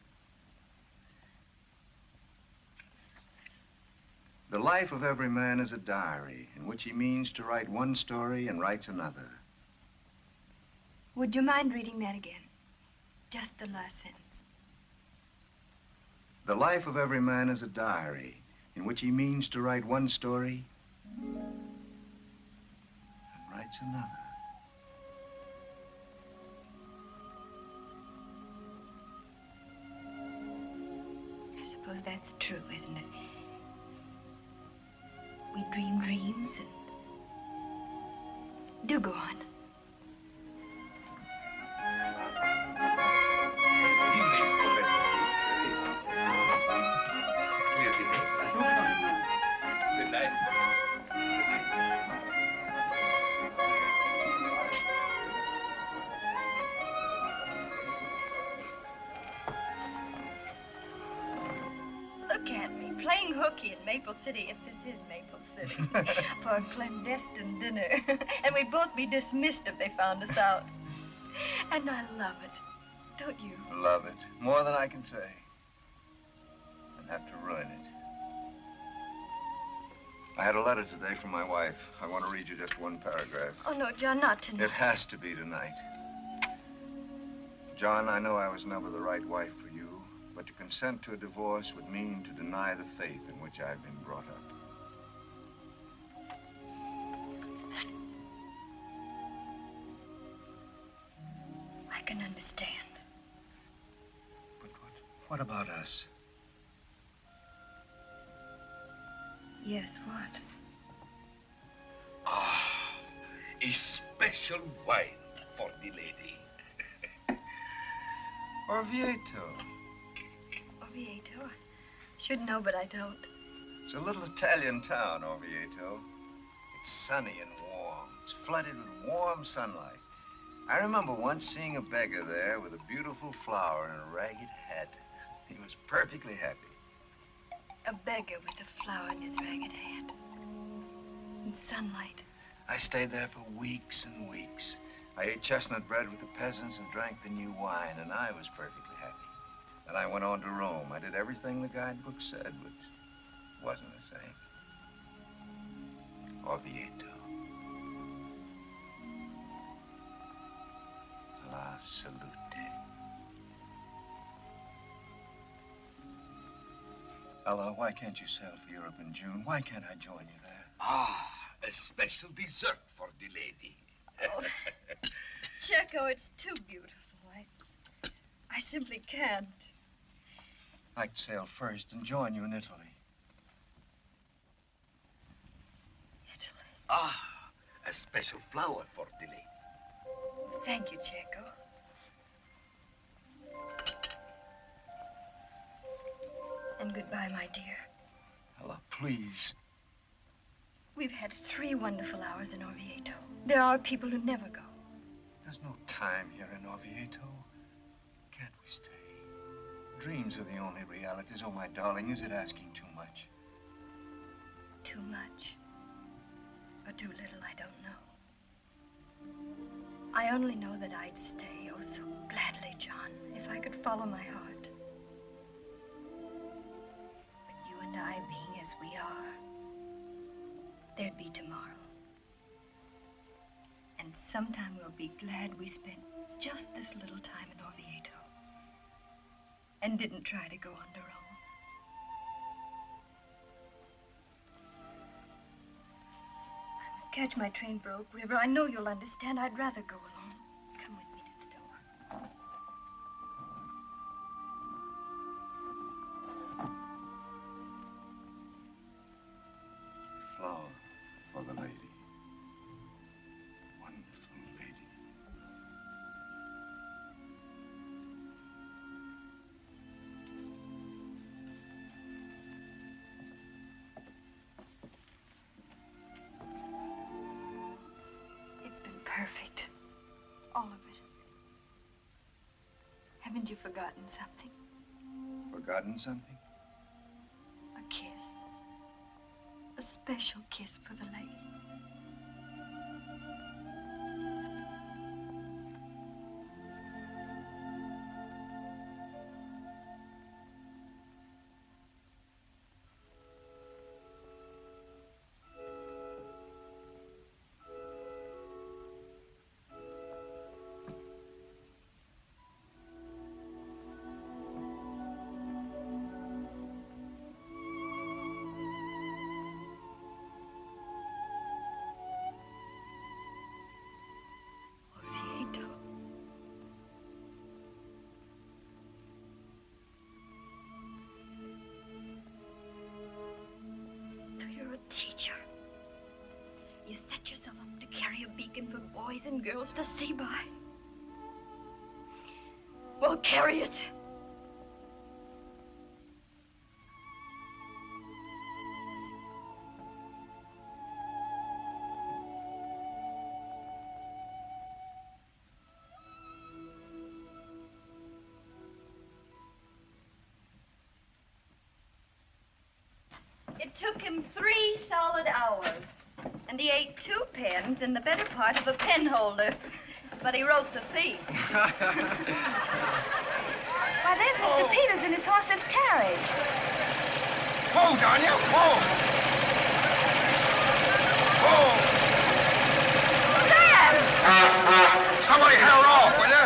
The life of every man is a diary in which he means to write one story and writes another. Would you mind reading that again? Just the last sentence. The life of every man is a diary in which he means to write one story and writes another. I suppose that's true, isn't it? We dream dreams and... Do go on. Good night. Look at me, playing hooky in Maple City, if this is Maple City, for a clandestine dinner. And we'd both be dismissed if they found us out. And I love it, don't you? Love it. More than I can say. I'd have to ruin it. I had a letter today from my wife. I want to read you just one paragraph. Oh, no, John, not tonight. It has to be tonight. John, I know I was never the right wife for you, but to consent to a divorce would mean to deny the faith in which I've been brought up. I can understand. But what about us? Yes, what? Ah, a special wine for the lady. Orvieto. Orvieto? I should know, but I don't. It's a little Italian town, Orvieto. It's sunny and warm. It's flooded with warm sunlight. I remember once seeing a beggar there with a beautiful flower and a ragged hat. He was perfectly happy. A beggar with a flower in his ragged hat. In sunlight. I stayed there for weeks and weeks. I ate chestnut bread with the peasants and drank the new wine, and I was perfectly happy. Then I went on to Rome. I did everything the guidebook said, but it wasn't the same. Orvieto. La salute. Ella, why can't you sail for Europe in June? Why can't I join you there? Ah, a special dessert for the lady. Oh, Checo, it's too beautiful. I simply can't. I'd sail first and join you in Italy. Ah, a special flower for the lady. Thank you, Checo. And goodbye, my dear. Ella, please. We've had 3 wonderful hours in Orvieto. There are people who never go. There's no time here in Orvieto. Can't we stay? Dreams are the only realities. Oh, my darling, is it asking too much? Too much. Or too little, I don't know. I only know that I'd stay, oh, so gladly, John, if I could follow my heart. But you and I being as we are, there'd be tomorrow. And sometime we'll be glad we spent just this little time in Orvieto and didn't try to go on our own. I must catch my train for Oak River. I know you'll understand. I'd rather go alone. Come with me to the door. Flower for the lady. Wonderful lady. It's been perfect. All of it. Haven't you forgotten something? Forgotten something? A kiss. A special kiss for the lady. Teacher. You set yourself up to carry a beacon for boys and girls to see by. Well, carry it. It took him 3 solid hours, and he ate 2 pens and the better part of a pen holder. But he wrote the thief. Why, there's Mr. Peters in his horseless carriage. Whoa, Danya, whoa! Whoa! Sam! Somebody head her off, will you?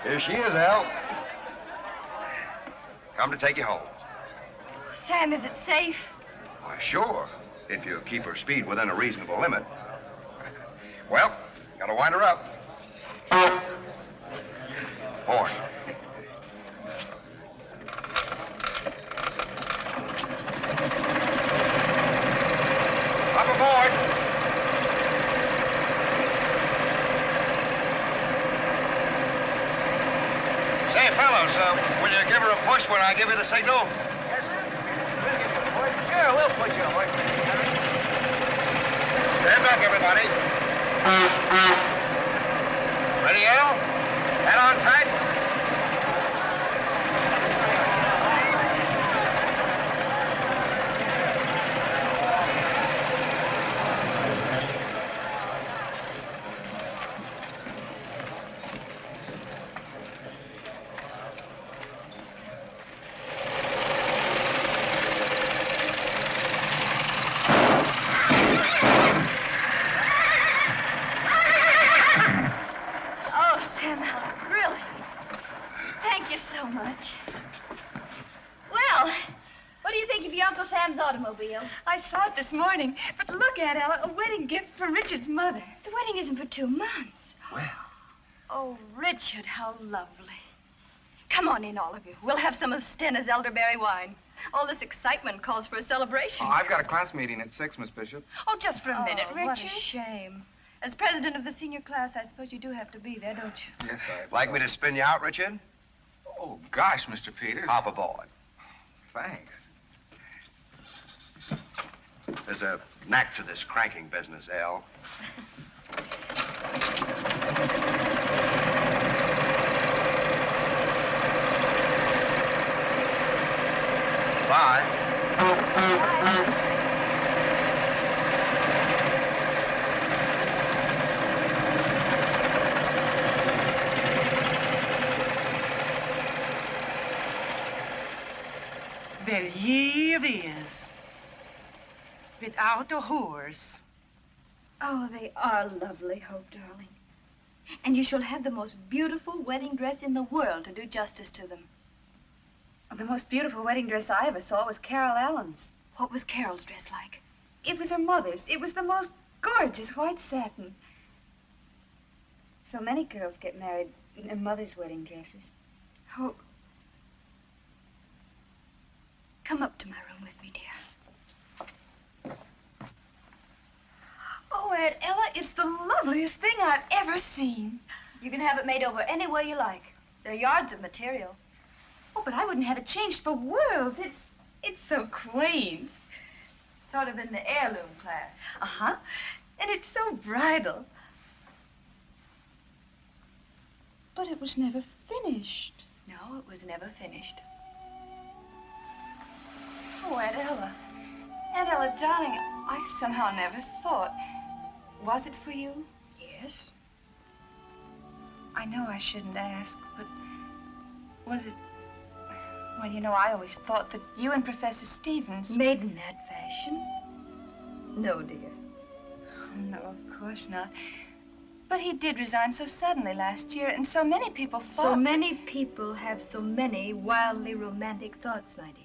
Here she is, Al. Come to take you home. Sam, is it safe? Why, sure, if you keep her speed within a reasonable limit. Well, gotta wind her up. Horn. Up aboard. Say, fellows, will you give her a push when I give you the signal? Yes, sir. We'll give you a push. Sure, we'll push you, horseman. Stand back, everybody. Ready, Al? Head on tight. Automobile. I saw it this morning. But look at Ella, a wedding gift for Richard's mother. The wedding isn't for 2 months. Well. Oh, Richard, how lovely. Come on in, all of you. We'll have some of Stena's elderberry wine. All this excitement calls for a celebration. Oh, I've got a class meeting at 6, Miss Bishop. Oh, just for a minute, Richard. What a shame. As president of the senior class, I suppose you do have to be there, don't you? Yes, I... Like me to spin you out, Richard? Oh, gosh, Mr. Peters. Hop aboard. Thanks. There's a knack to this cranking business, Al. Bye. theirs. Without a horse. Oh, they are lovely, Hope, darling. And you shall have the most beautiful wedding dress in the world to do justice to them. The most beautiful wedding dress I ever saw was Carol Allen's. What was Carol's dress like? It was her mother's. It was the most gorgeous white satin. So many girls get married in their mother's wedding dresses. Hope. Come up to my room with me, dear. Oh, Aunt Ella, it's the loveliest thing I've ever seen. You can have it made over any way you like. There are yards of material. Oh, but I wouldn't have it changed for worlds. It's so quaint. Sort of in the heirloom class. Uh-huh. And it's so bridal. But it was never finished. No, it was never finished. Oh, Aunt Ella. Aunt Ella, darling, I somehow never thought. Was it for you? Yes. I know I shouldn't ask, but was it... Well, you know, I always thought that you and Professor Stevens... Made in that fashion? No, dear. Oh, no, of course not. But he did resign so suddenly last year, and so many people thought... So many people have so many wildly romantic thoughts, my dear.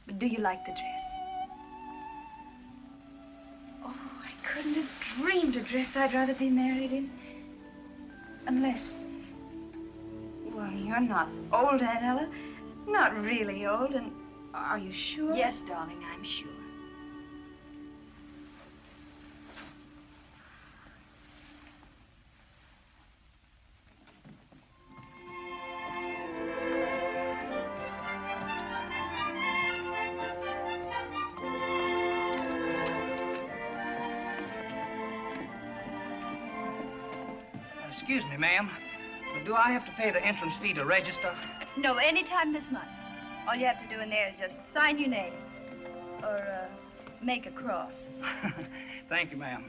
But do you like the dress? Oh, I couldn't have dreamed a dress I'd rather be married in. Unless... Well, you're not old, Aunt Ella. Not really old, and are you sure? Yes, darling, I'm sure. Excuse me, ma'am. Do I have to pay the entrance fee to register? No, any time this month. All you have to do in there is just sign your name. Or, make a cross. Thank you, ma'am.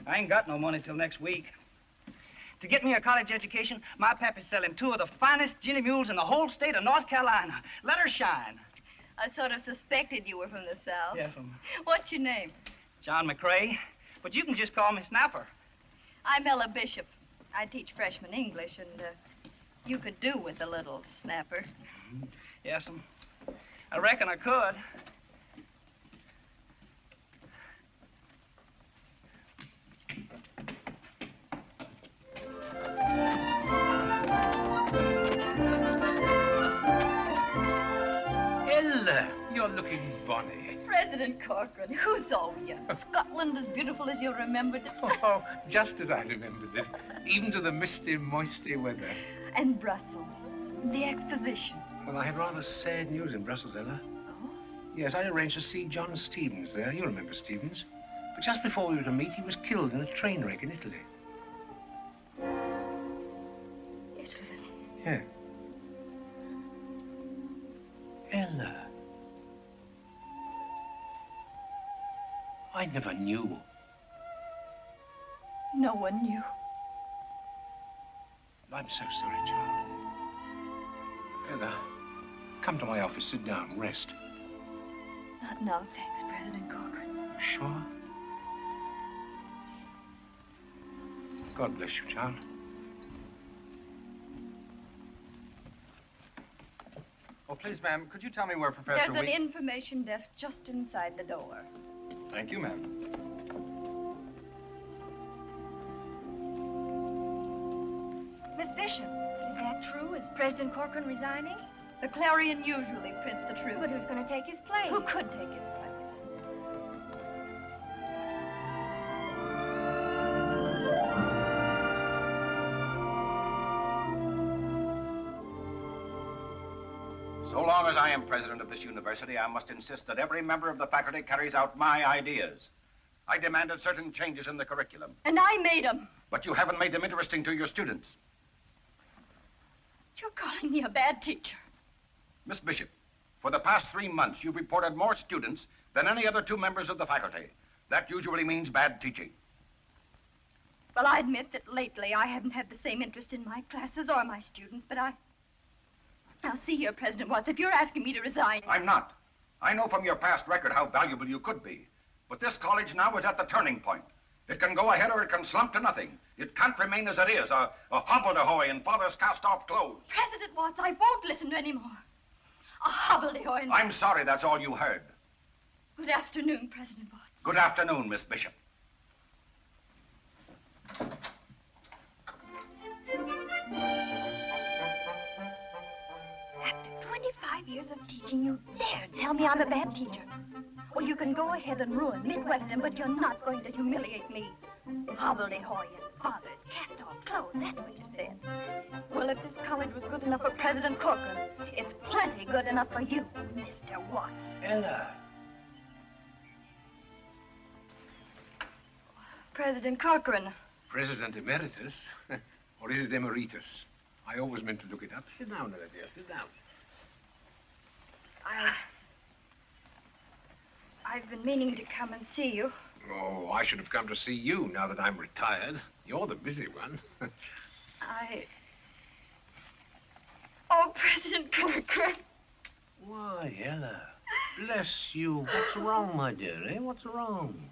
I ain't got no money till next week. To get me a college education, my pappy's selling 2 of the finest ginny mules in the whole state of North Carolina. Let her shine. I sort of suspected you were from the South. Yes, What's your name? John McCrae. But you can just call me Snapper. I'm Ella Bishop. I teach freshman English, and you could do with a little snapper. Yes, I reckon I could. Ella, you're looking bonny. President Corcoran, who saw you? Scotland as beautiful as you remembered it. Oh, just as I remembered it, even to the misty, moisty weather. And Brussels, the exposition. Well, I had rather sad news in Brussels, Ella. Oh? Yes, I arranged to see John Stevens there. You remember Stevens. But just before we were to meet, he was killed in a train wreck in Italy. Italy? Yeah. Ella. I never knew. No one knew. I'm so sorry, child. Ella, come to my office, sit down, rest. Not now, thanks, President Corcoran. Sure? God bless you, child. Oh, please, ma'am, could you tell me where Professor There's an information desk just inside the door. Thank you, ma'am. Miss Bishop, is that true? Is President Corcoran resigning? The Clarion usually prints the truth. But who's going to take his place? Who could take his place? So long as I am president of this university, I must insist that every member of the faculty carries out my ideas. I demanded certain changes in the curriculum. And I made them. But you haven't made them interesting to your students. You're calling me a bad teacher. Miss Bishop, for the past 3 months, you've reported more students than any other 2 members of the faculty. That usually means bad teaching. Well, I admit that lately I haven't had the same interest in my classes or my students, but Now, see here, President Watts, if you're asking me to resign... I'm not. I know from your past record how valuable you could be. But this college now is at the turning point. It can go ahead or it can slump to nothing. It can't remain as it is, a hobbledehoy in father's cast-off clothes. President Watts, I won't listen anymore. A hobbledehoy. I'm sorry that's all you heard. Good afternoon, President Watts. Good afternoon, Miss Bishop. After 25 years of teaching, you dare tell me I'm a bad teacher. Well, you can go ahead and ruin Midwestern, but you're not going to humiliate me. Hobbledehoy and father's cast-off clothes, that's what you said. Well, if this college was good enough for President Corcoran, it's plenty good enough for you, Mr. Watts. Ella. President Corcoran. President Emeritus? Or is it Emeritus? I always meant to look it up. Sit down, Ella, dear. Sit down. I've been meaning to come and see you. Oh, I should have come to see you now that I'm retired. You're the busy one. Oh, President Corcoran. Why, Ella, bless you. What's wrong, my dear, eh? What's wrong?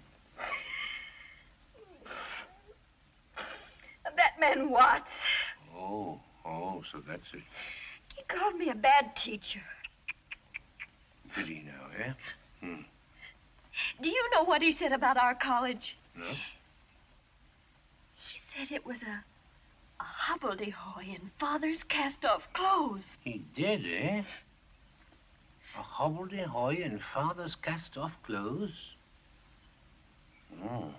That man Watts. Oh, so that's it. He called me a bad teacher. Did he now, eh? Do you know what he said about our college? No? He said it was a hobbledehoy in father's cast-off clothes. He did, eh? A hobbledehoy in father's cast-off clothes? Oh.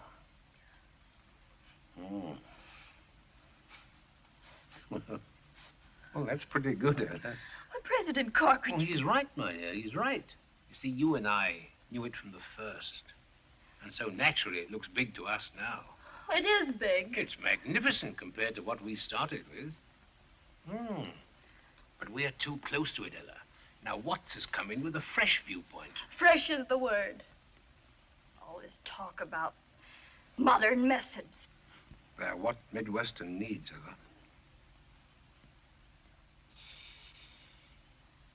Well, that's pretty good, Ella. Well, President Corcoran... Oh, he's right, my dear, he's right. You see, you and I knew it from the first. And so naturally it looks big to us now. It is big. It's magnificent compared to what we started with. But we are too close to it, Ella. Now, Watts has come in with a fresh viewpoint. Fresh is the word. All this talk about modern methods. They're what Midwestern needs, Ella.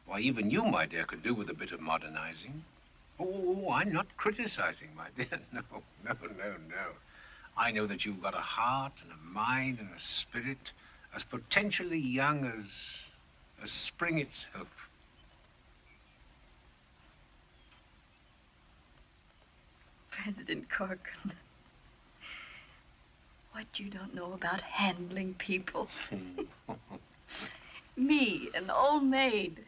Why, even you, my dear, could do with a bit of modernizing. Oh, I'm not criticizing, my dear. No. I know that you've got a heart and a mind and a spirit as potentially young as spring itself. President Corcoran, what you don't know about handling people. Me, an old maid,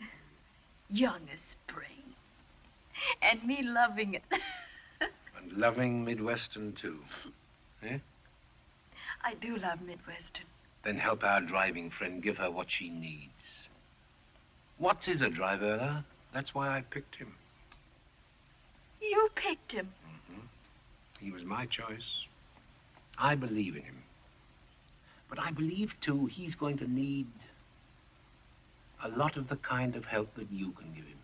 young as spring, and me loving it. And loving Midwestern, too, eh? I do love Midwestern. Then help our driving friend give her what she needs. Watts is a driver, huh? That's why I picked him. You picked him? He was my choice. I believe in him. But I believe, too, he's going to need a lot of the kind of help that you can give him.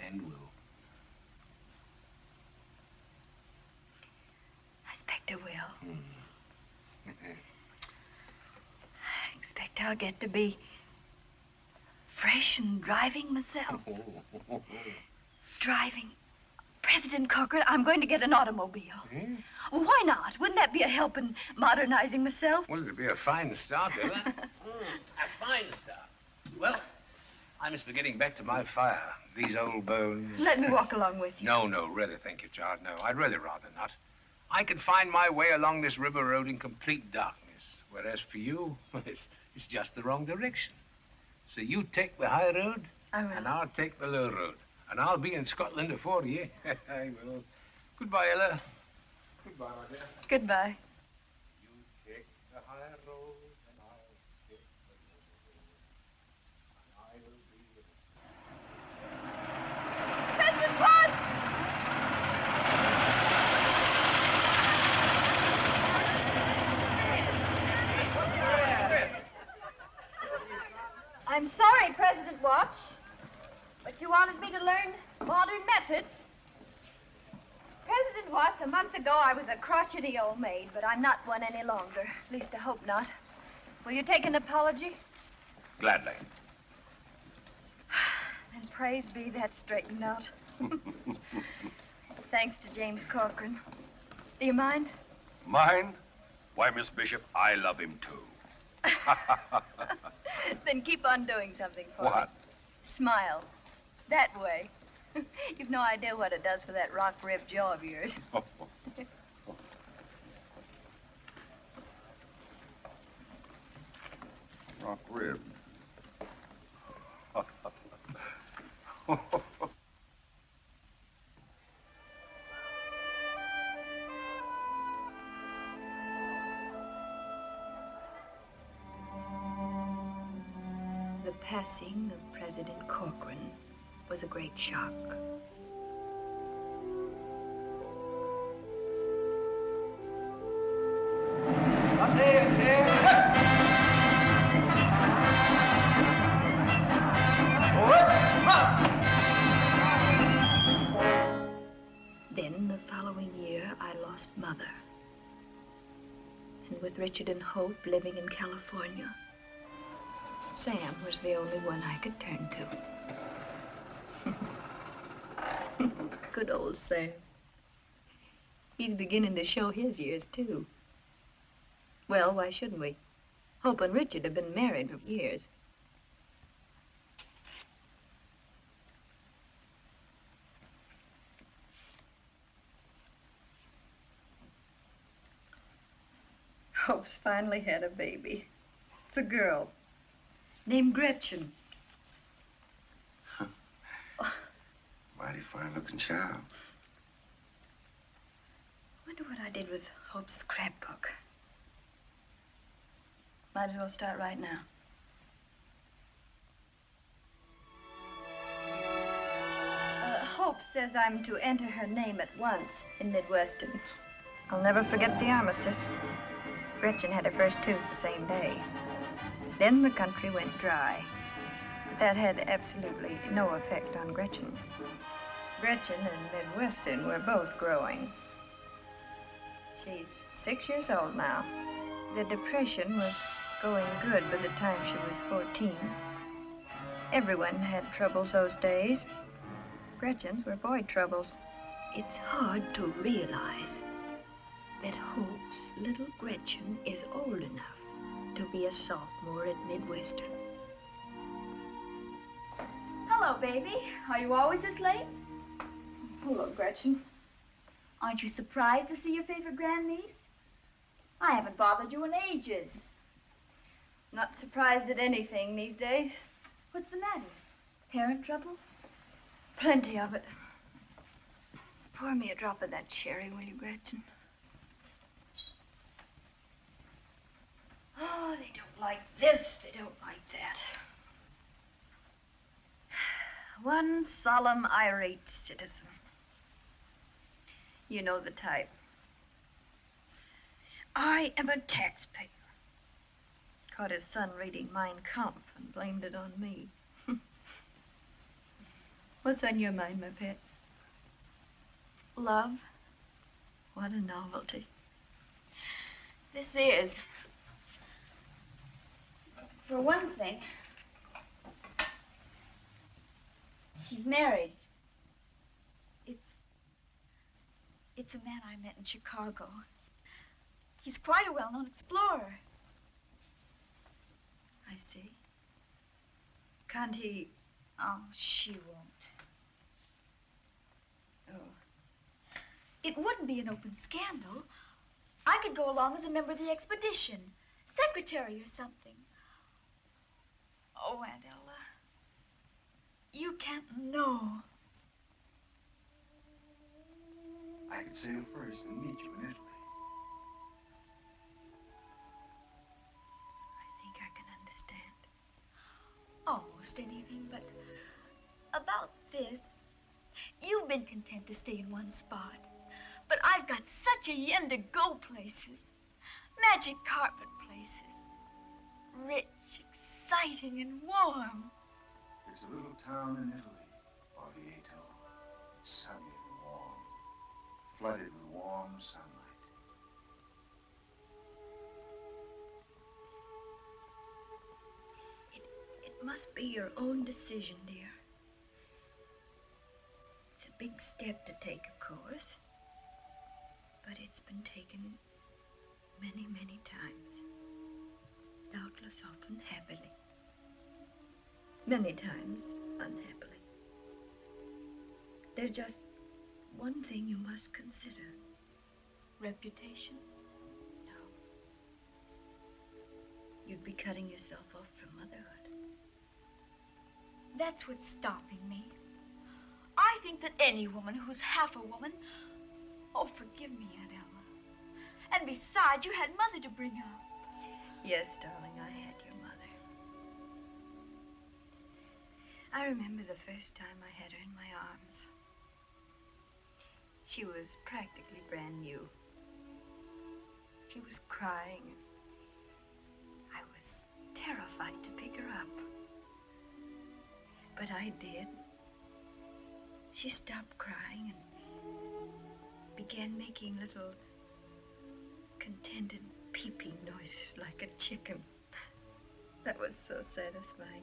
And will. I expect I will. I expect I'll get to be fresh and driving myself. Driving. President Corcoran, I'm going to get an automobile. Well, why not? Wouldn't that be a help in modernizing myself? Well, it'd be a fine start, Ella. A fine start. Well, I must be getting back to my fire. These old bones. Let me walk along with you. No, really, thank you, child. No, I'd really rather not. I could find my way along this river road in complete darkness, whereas for you, it's just the wrong direction. So you take the high road, and I'll take the low road. And I'll be in Scotland before you. I will. Goodbye, Ella. Goodbye, my dear. Goodbye. You take the high road, and I'll take the low road. And I will be... President Watts! I'm sorry, President Watts. But you wanted me to learn modern methods. President Watts, a month ago I was a crotchety old maid, but I'm not one any longer. At least I hope not. Will you take an apology? Gladly. praise be, that's straightened out. Thanks to James Corcoran. Do you mind? Mind? Why, Miss Bishop, I love him too. Then keep on doing something for me. What? Smile. That way. You've no idea what it does for that rock rib jaw of yours. Rock rib. The passing of President Corcoran was a great shock. Then, the following year, I lost Mother. And with Richard and Hope living in California, Sam was the only one I could turn to. Good old Sam. He's beginning to show his years, too. Well, why shouldn't we? Hope and Richard have been married for years. Hope's finally had a baby. It's a girl named Gretchen. Mighty fine-looking child. Wonder what I did with Hope's scrapbook. Might as well start right now. Hope says I'm to enter her name at once in Midwestern. I'll never forget the armistice. Gretchen had her first tooth the same day. Then the country went dry. But that had absolutely no effect on Gretchen. Gretchen and Midwestern were both growing. She's 6 years old now. The depression was going good by the time she was 14. Everyone had troubles those days. Gretchen's were boy troubles. It's hard to realize that Hope's little Gretchen is old enough to be a sophomore at Midwestern. Hello, baby. Are you always this late? Hello, Gretchen. Aren't you surprised to see your favorite grandniece? I haven't bothered you in ages. Not surprised at anything these days. What's the matter? Parent trouble? Plenty of it. Pour me a drop of that sherry, will you, Gretchen? Oh, they don't like this, they don't like that. One solemn, irate citizen. You know the type. I am a taxpayer. Caught his son reading Mein Kampf and blamed it on me. What's on your mind, my pet? Love. What a novelty. This is. For one thing, he's married. It's a man I met in Chicago. He's quite a well-known explorer. I see. Can't he? Oh, she won't. Oh. It wouldn't be an open scandal. I could go along as a member of the expedition, secretary or something. Oh, Aunt Ella, you can't know. I could sail first and meet you in Italy. I think I can understand. Almost anything, but about this, you've been content to stay in one spot. But I've got such a yen to go places. Magic carpet places. Rich, exciting, and warm. It's a little town in Italy, Orvieto. It's sunny and warm, flooded with warm sunlight. It must be your own decision, dear. big step to take, of course. But it's been taken many, many times. Doubtless often happily. Many times unhappily. There's just one thing you must consider. Reputation? No. You'd be cutting yourself off from motherhood. That's what's stopping me. I think that any woman who's half a woman... Oh, forgive me, Aunt Ella. And besides, you had Mother to bring up. Yes, darling, I had your mother. I remember the first time I had her in my arms. She was practically brand new. She was crying. I was terrified to pick her up. But I did. She stopped crying and began making little contented peeping noises like a chicken. That was so satisfying.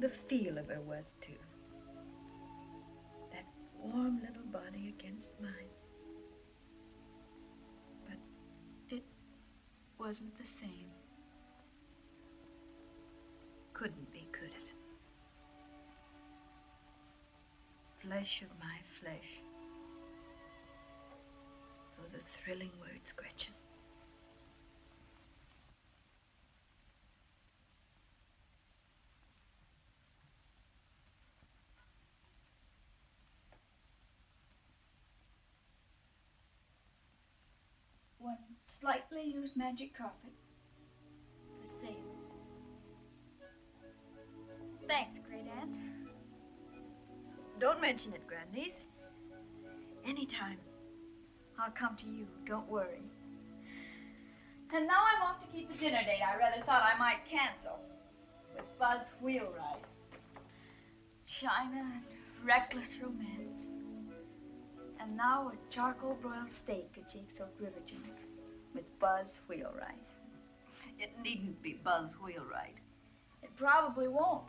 The feel of her was, too. That warm little body against mine. But it wasn't the same. Couldn't be, could it? Flesh of my flesh. Those are thrilling words, Gretchen. One slightly used magic carpet. For sale. Thanks, Great Aunt. Don't mention it, Grandniece. Anytime. I'll come to you, don't worry. And now I'm off to keep the dinner date I rather thought I might cancel. With Buzz Wheelwright. China and reckless romance. And now a charcoal broiled steak at Jake's Oak River Joint. With Buzz Wheelwright. It needn't be Buzz Wheelwright. It probably won't.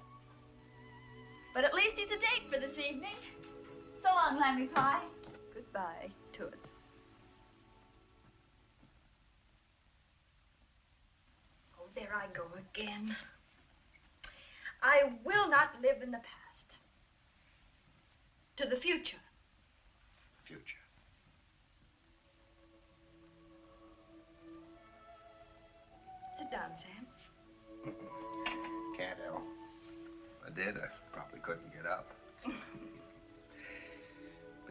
But at least he's a date for this evening. So long, Lammy Pie. Goodbye, Toots. Oh, there I go again. I will not live in the past. To the future. Future. Sit down, Sam. Can't help. If I did, I probably couldn't get up.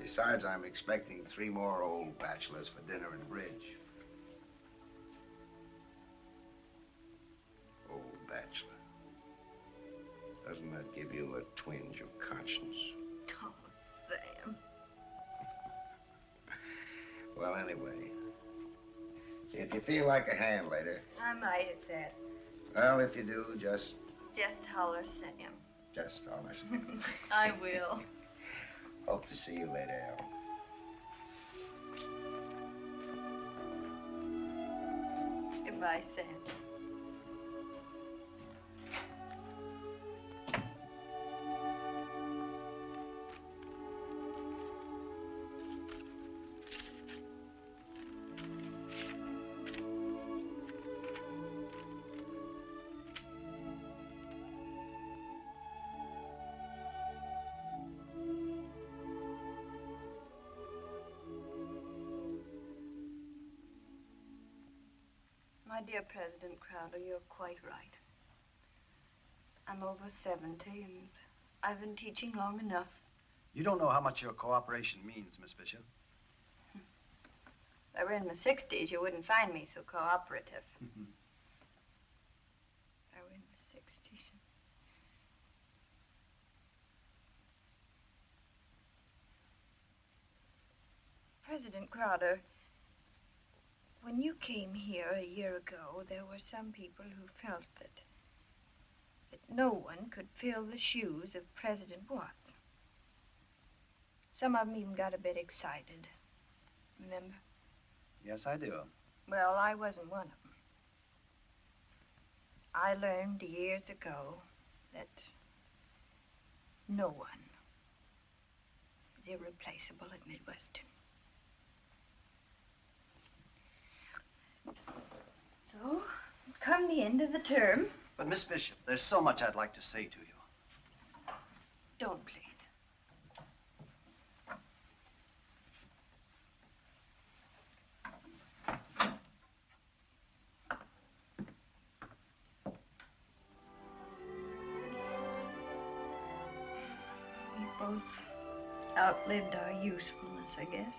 Besides, I'm expecting 3 more old bachelors for dinner and bridge. Old bachelor. Doesn't that give you a twinge of conscience? Oh, Sam. Well, anyway, if you feel like a hand later, I might at that. well, if you do, just holler, Sam. Just holler. I will. Hope to see you later, Al. Goodbye, Sam. My dear President Crowder, you're quite right. I'm over 70, and I've been teaching long enough. You don't know how much your cooperation means, Miss Bishop. If I were in my 60s, you wouldn't find me so cooperative. If I were in my 60s. President Crowder, when you came here a year ago, there were some people who felt that no one could fill the shoes of President Watts. Some of them even got a bit excited. Remember? Yes, I do. Well, I wasn't one of them. I learned years ago that no one irreplaceable at Midwestern. So, come the end of the term. But, Miss Bishop, there's so much I'd like to say to you. Don't, please. We both outlived our usefulness, I guess.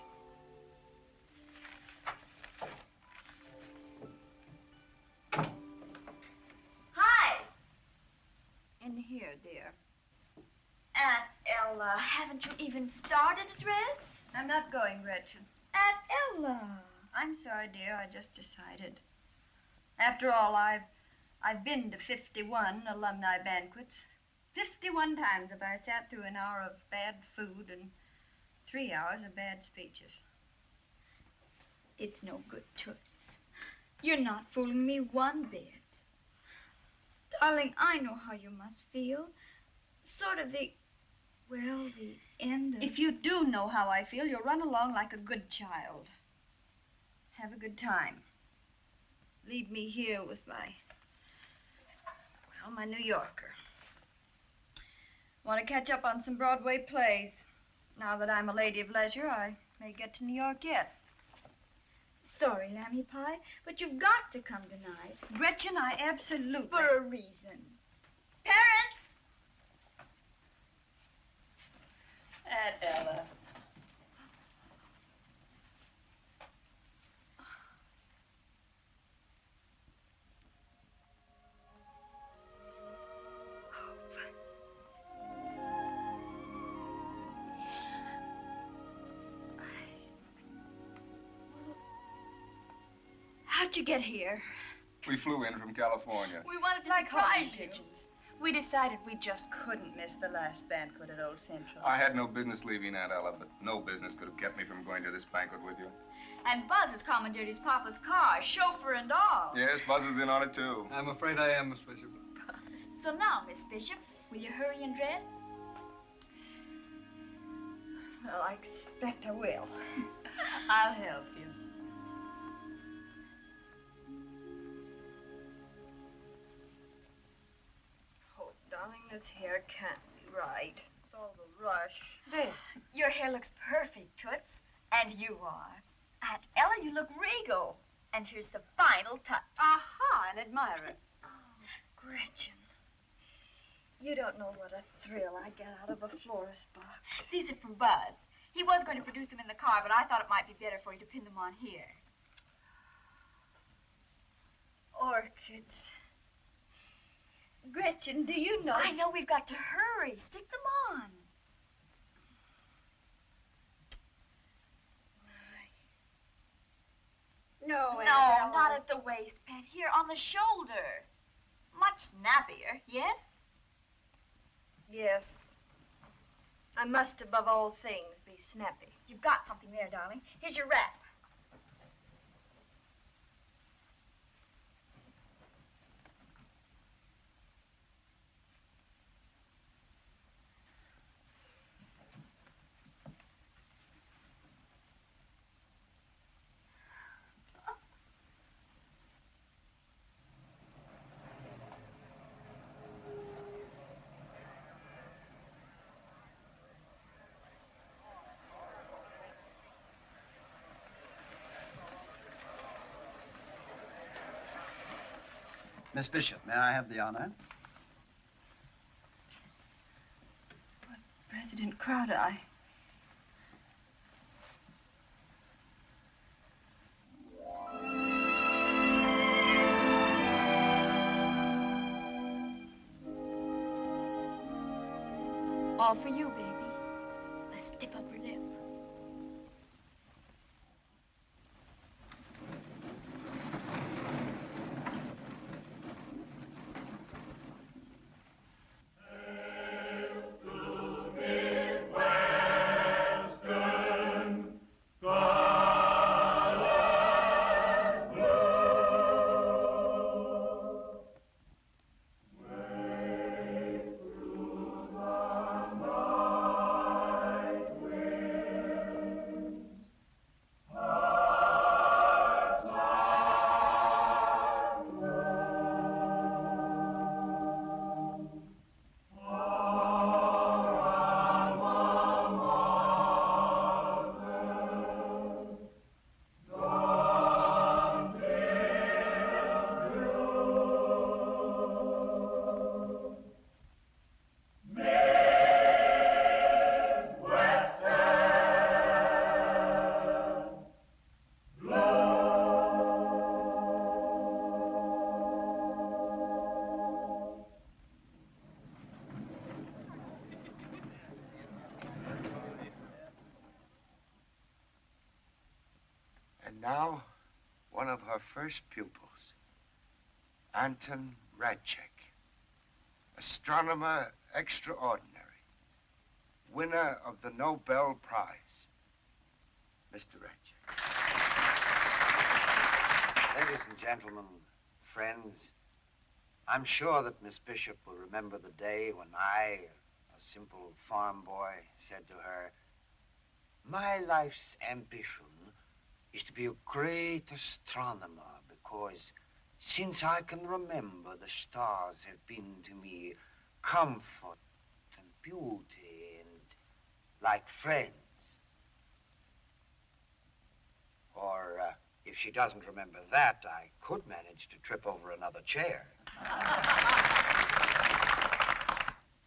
Hi. In here, dear. Aunt Ella, haven't you even started a dress? I'm not going, Gretchen. Aunt Ella. I'm sorry, dear. I just decided. After all, I've been to 51 alumni banquets. 51 times have I sat through an hour of bad food and 3 hours of bad speeches. It's no good, Toots. You're not fooling me one bit. Darling, I know how you must feel. Sort of the end of... If you do know how I feel, you'll run along like a good child. Have a good time. Leave me here with my New Yorker. Want to catch up on some Broadway plays. Now that I'm a lady of leisure, I may get to New York yet. Sorry, Lammy Pie, but you've got to come tonight. Gretchen, I absolutely... For a reason. Parents! Aunt Ella. How'd you get here? We flew in from California. We wanted to surprise you. We decided we just couldn't miss the last banquet at Old Central. I had no business leaving Aunt Ella, but no business could have kept me from going to this banquet with you. And Buzz has commandeered his papa's car, chauffeur and all. Yes, Buzz is in on it, too. I'm afraid I am, Miss Bishop. So now, Miss Bishop, will you hurry and dress? Well, I expect I will. I'll help you. Darling, this hair can't be right. It's all the rush. There. Your hair looks perfect, Toots. And you are. Aunt Ella, you look regal. And here's the final touch. Aha, an admirer. Oh, Gretchen. You don't know what a thrill I get out of a florist box. These are from Buzz. He was going to produce them in the car, but I thought it might be better for you to pin them on here. Orchids. Gretchen, do you know... I know, we've got to hurry. Stick them on. No, not at the waist, Pet. Here, on the shoulder. Much snappier, yes? Yes. I must, above all things, be snappy. You've got something there, darling. Here's your wrap. Miss Bishop, may I have the honor? President Crowder, All for you, baby. A stiff upper lip. Mama. And now, one of her first pupils, Anton Radchek, astronomer extraordinary, winner of the Nobel Prize. Mr. Radchek. Ladies and gentlemen, friends, I'm sure that Miss Bishop will remember the day when I, a simple farm boy, said to her, "My life's ambition is to be a great astronomer because since I can remember, the stars have been to me comfort and beauty and like friends." Or, if she doesn't remember that, I could manage to trip over another chair.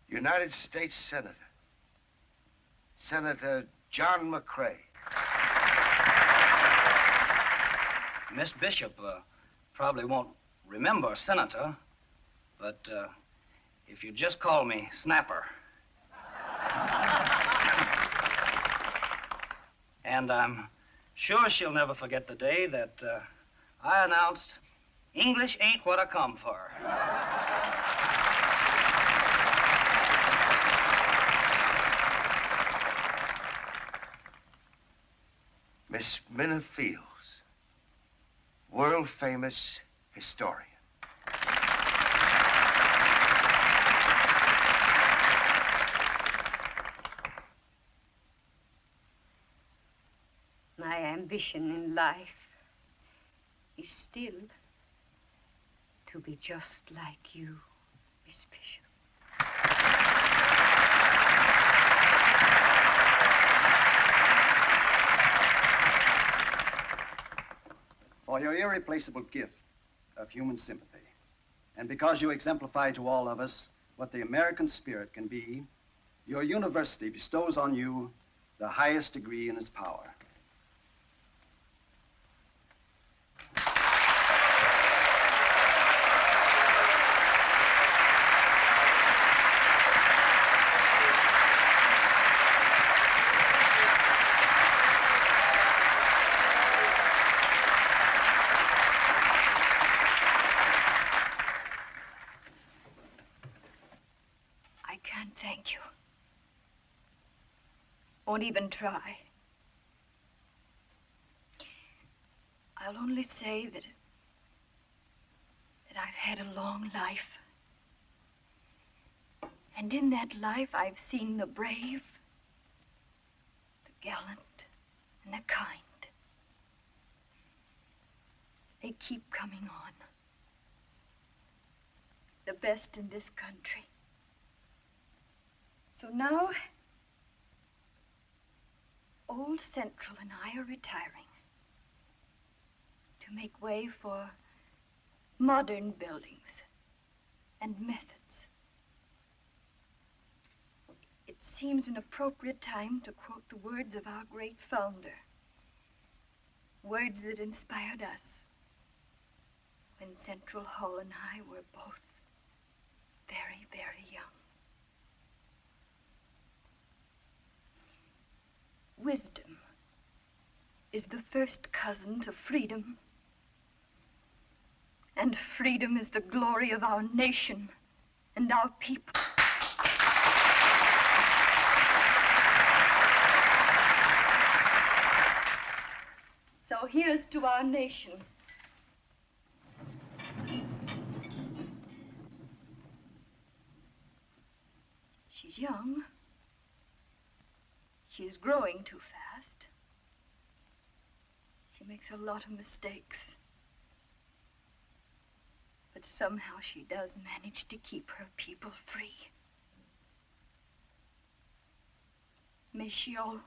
United States Senator, Senator John McCrae. Miss Bishop probably won't remember Senator, but if you just call me Snapper. And I'm sure she'll never forget the day that I announced English ain't what I come for. Miss Minna Fields, world-famous historian. My ambition in life is still to be just like you, Miss Bishop. For your irreplaceable gift of human sympathy, and because you exemplify to all of us what the American spirit can be, your university bestows on you the highest degree in its power. Thank you. Won't even try. I'll only say that I've had a long life. And in that life, I've seen the brave, the gallant, and the kind. They keep coming on. The best in this country. So now, Old Central and I are retiring to make way for modern buildings and methods. It seems an appropriate time to quote the words of our great founder, words that inspired us when Central Hall and I were both very, very young. Wisdom is the first cousin to freedom, and freedom is the glory of our nation and our people. So here's to our nation. She's young. She is growing too fast. She makes a lot of mistakes. But somehow she does manage to keep her people free. May she always.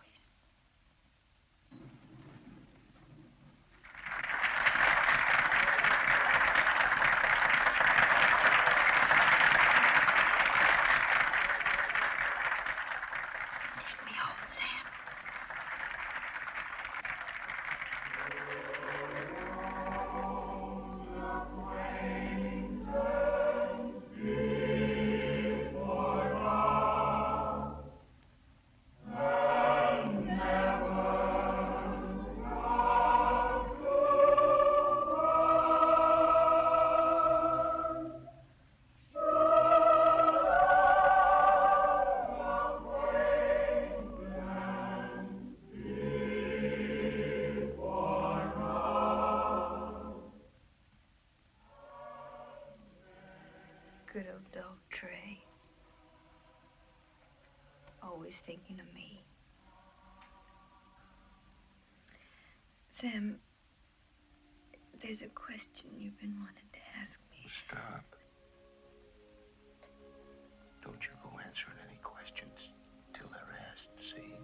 And Good old dog Trey. Always thinking of me. Sam, there's a question you've been wanting to ask me. Stop. Don't you go answering any questions till they're asked, see?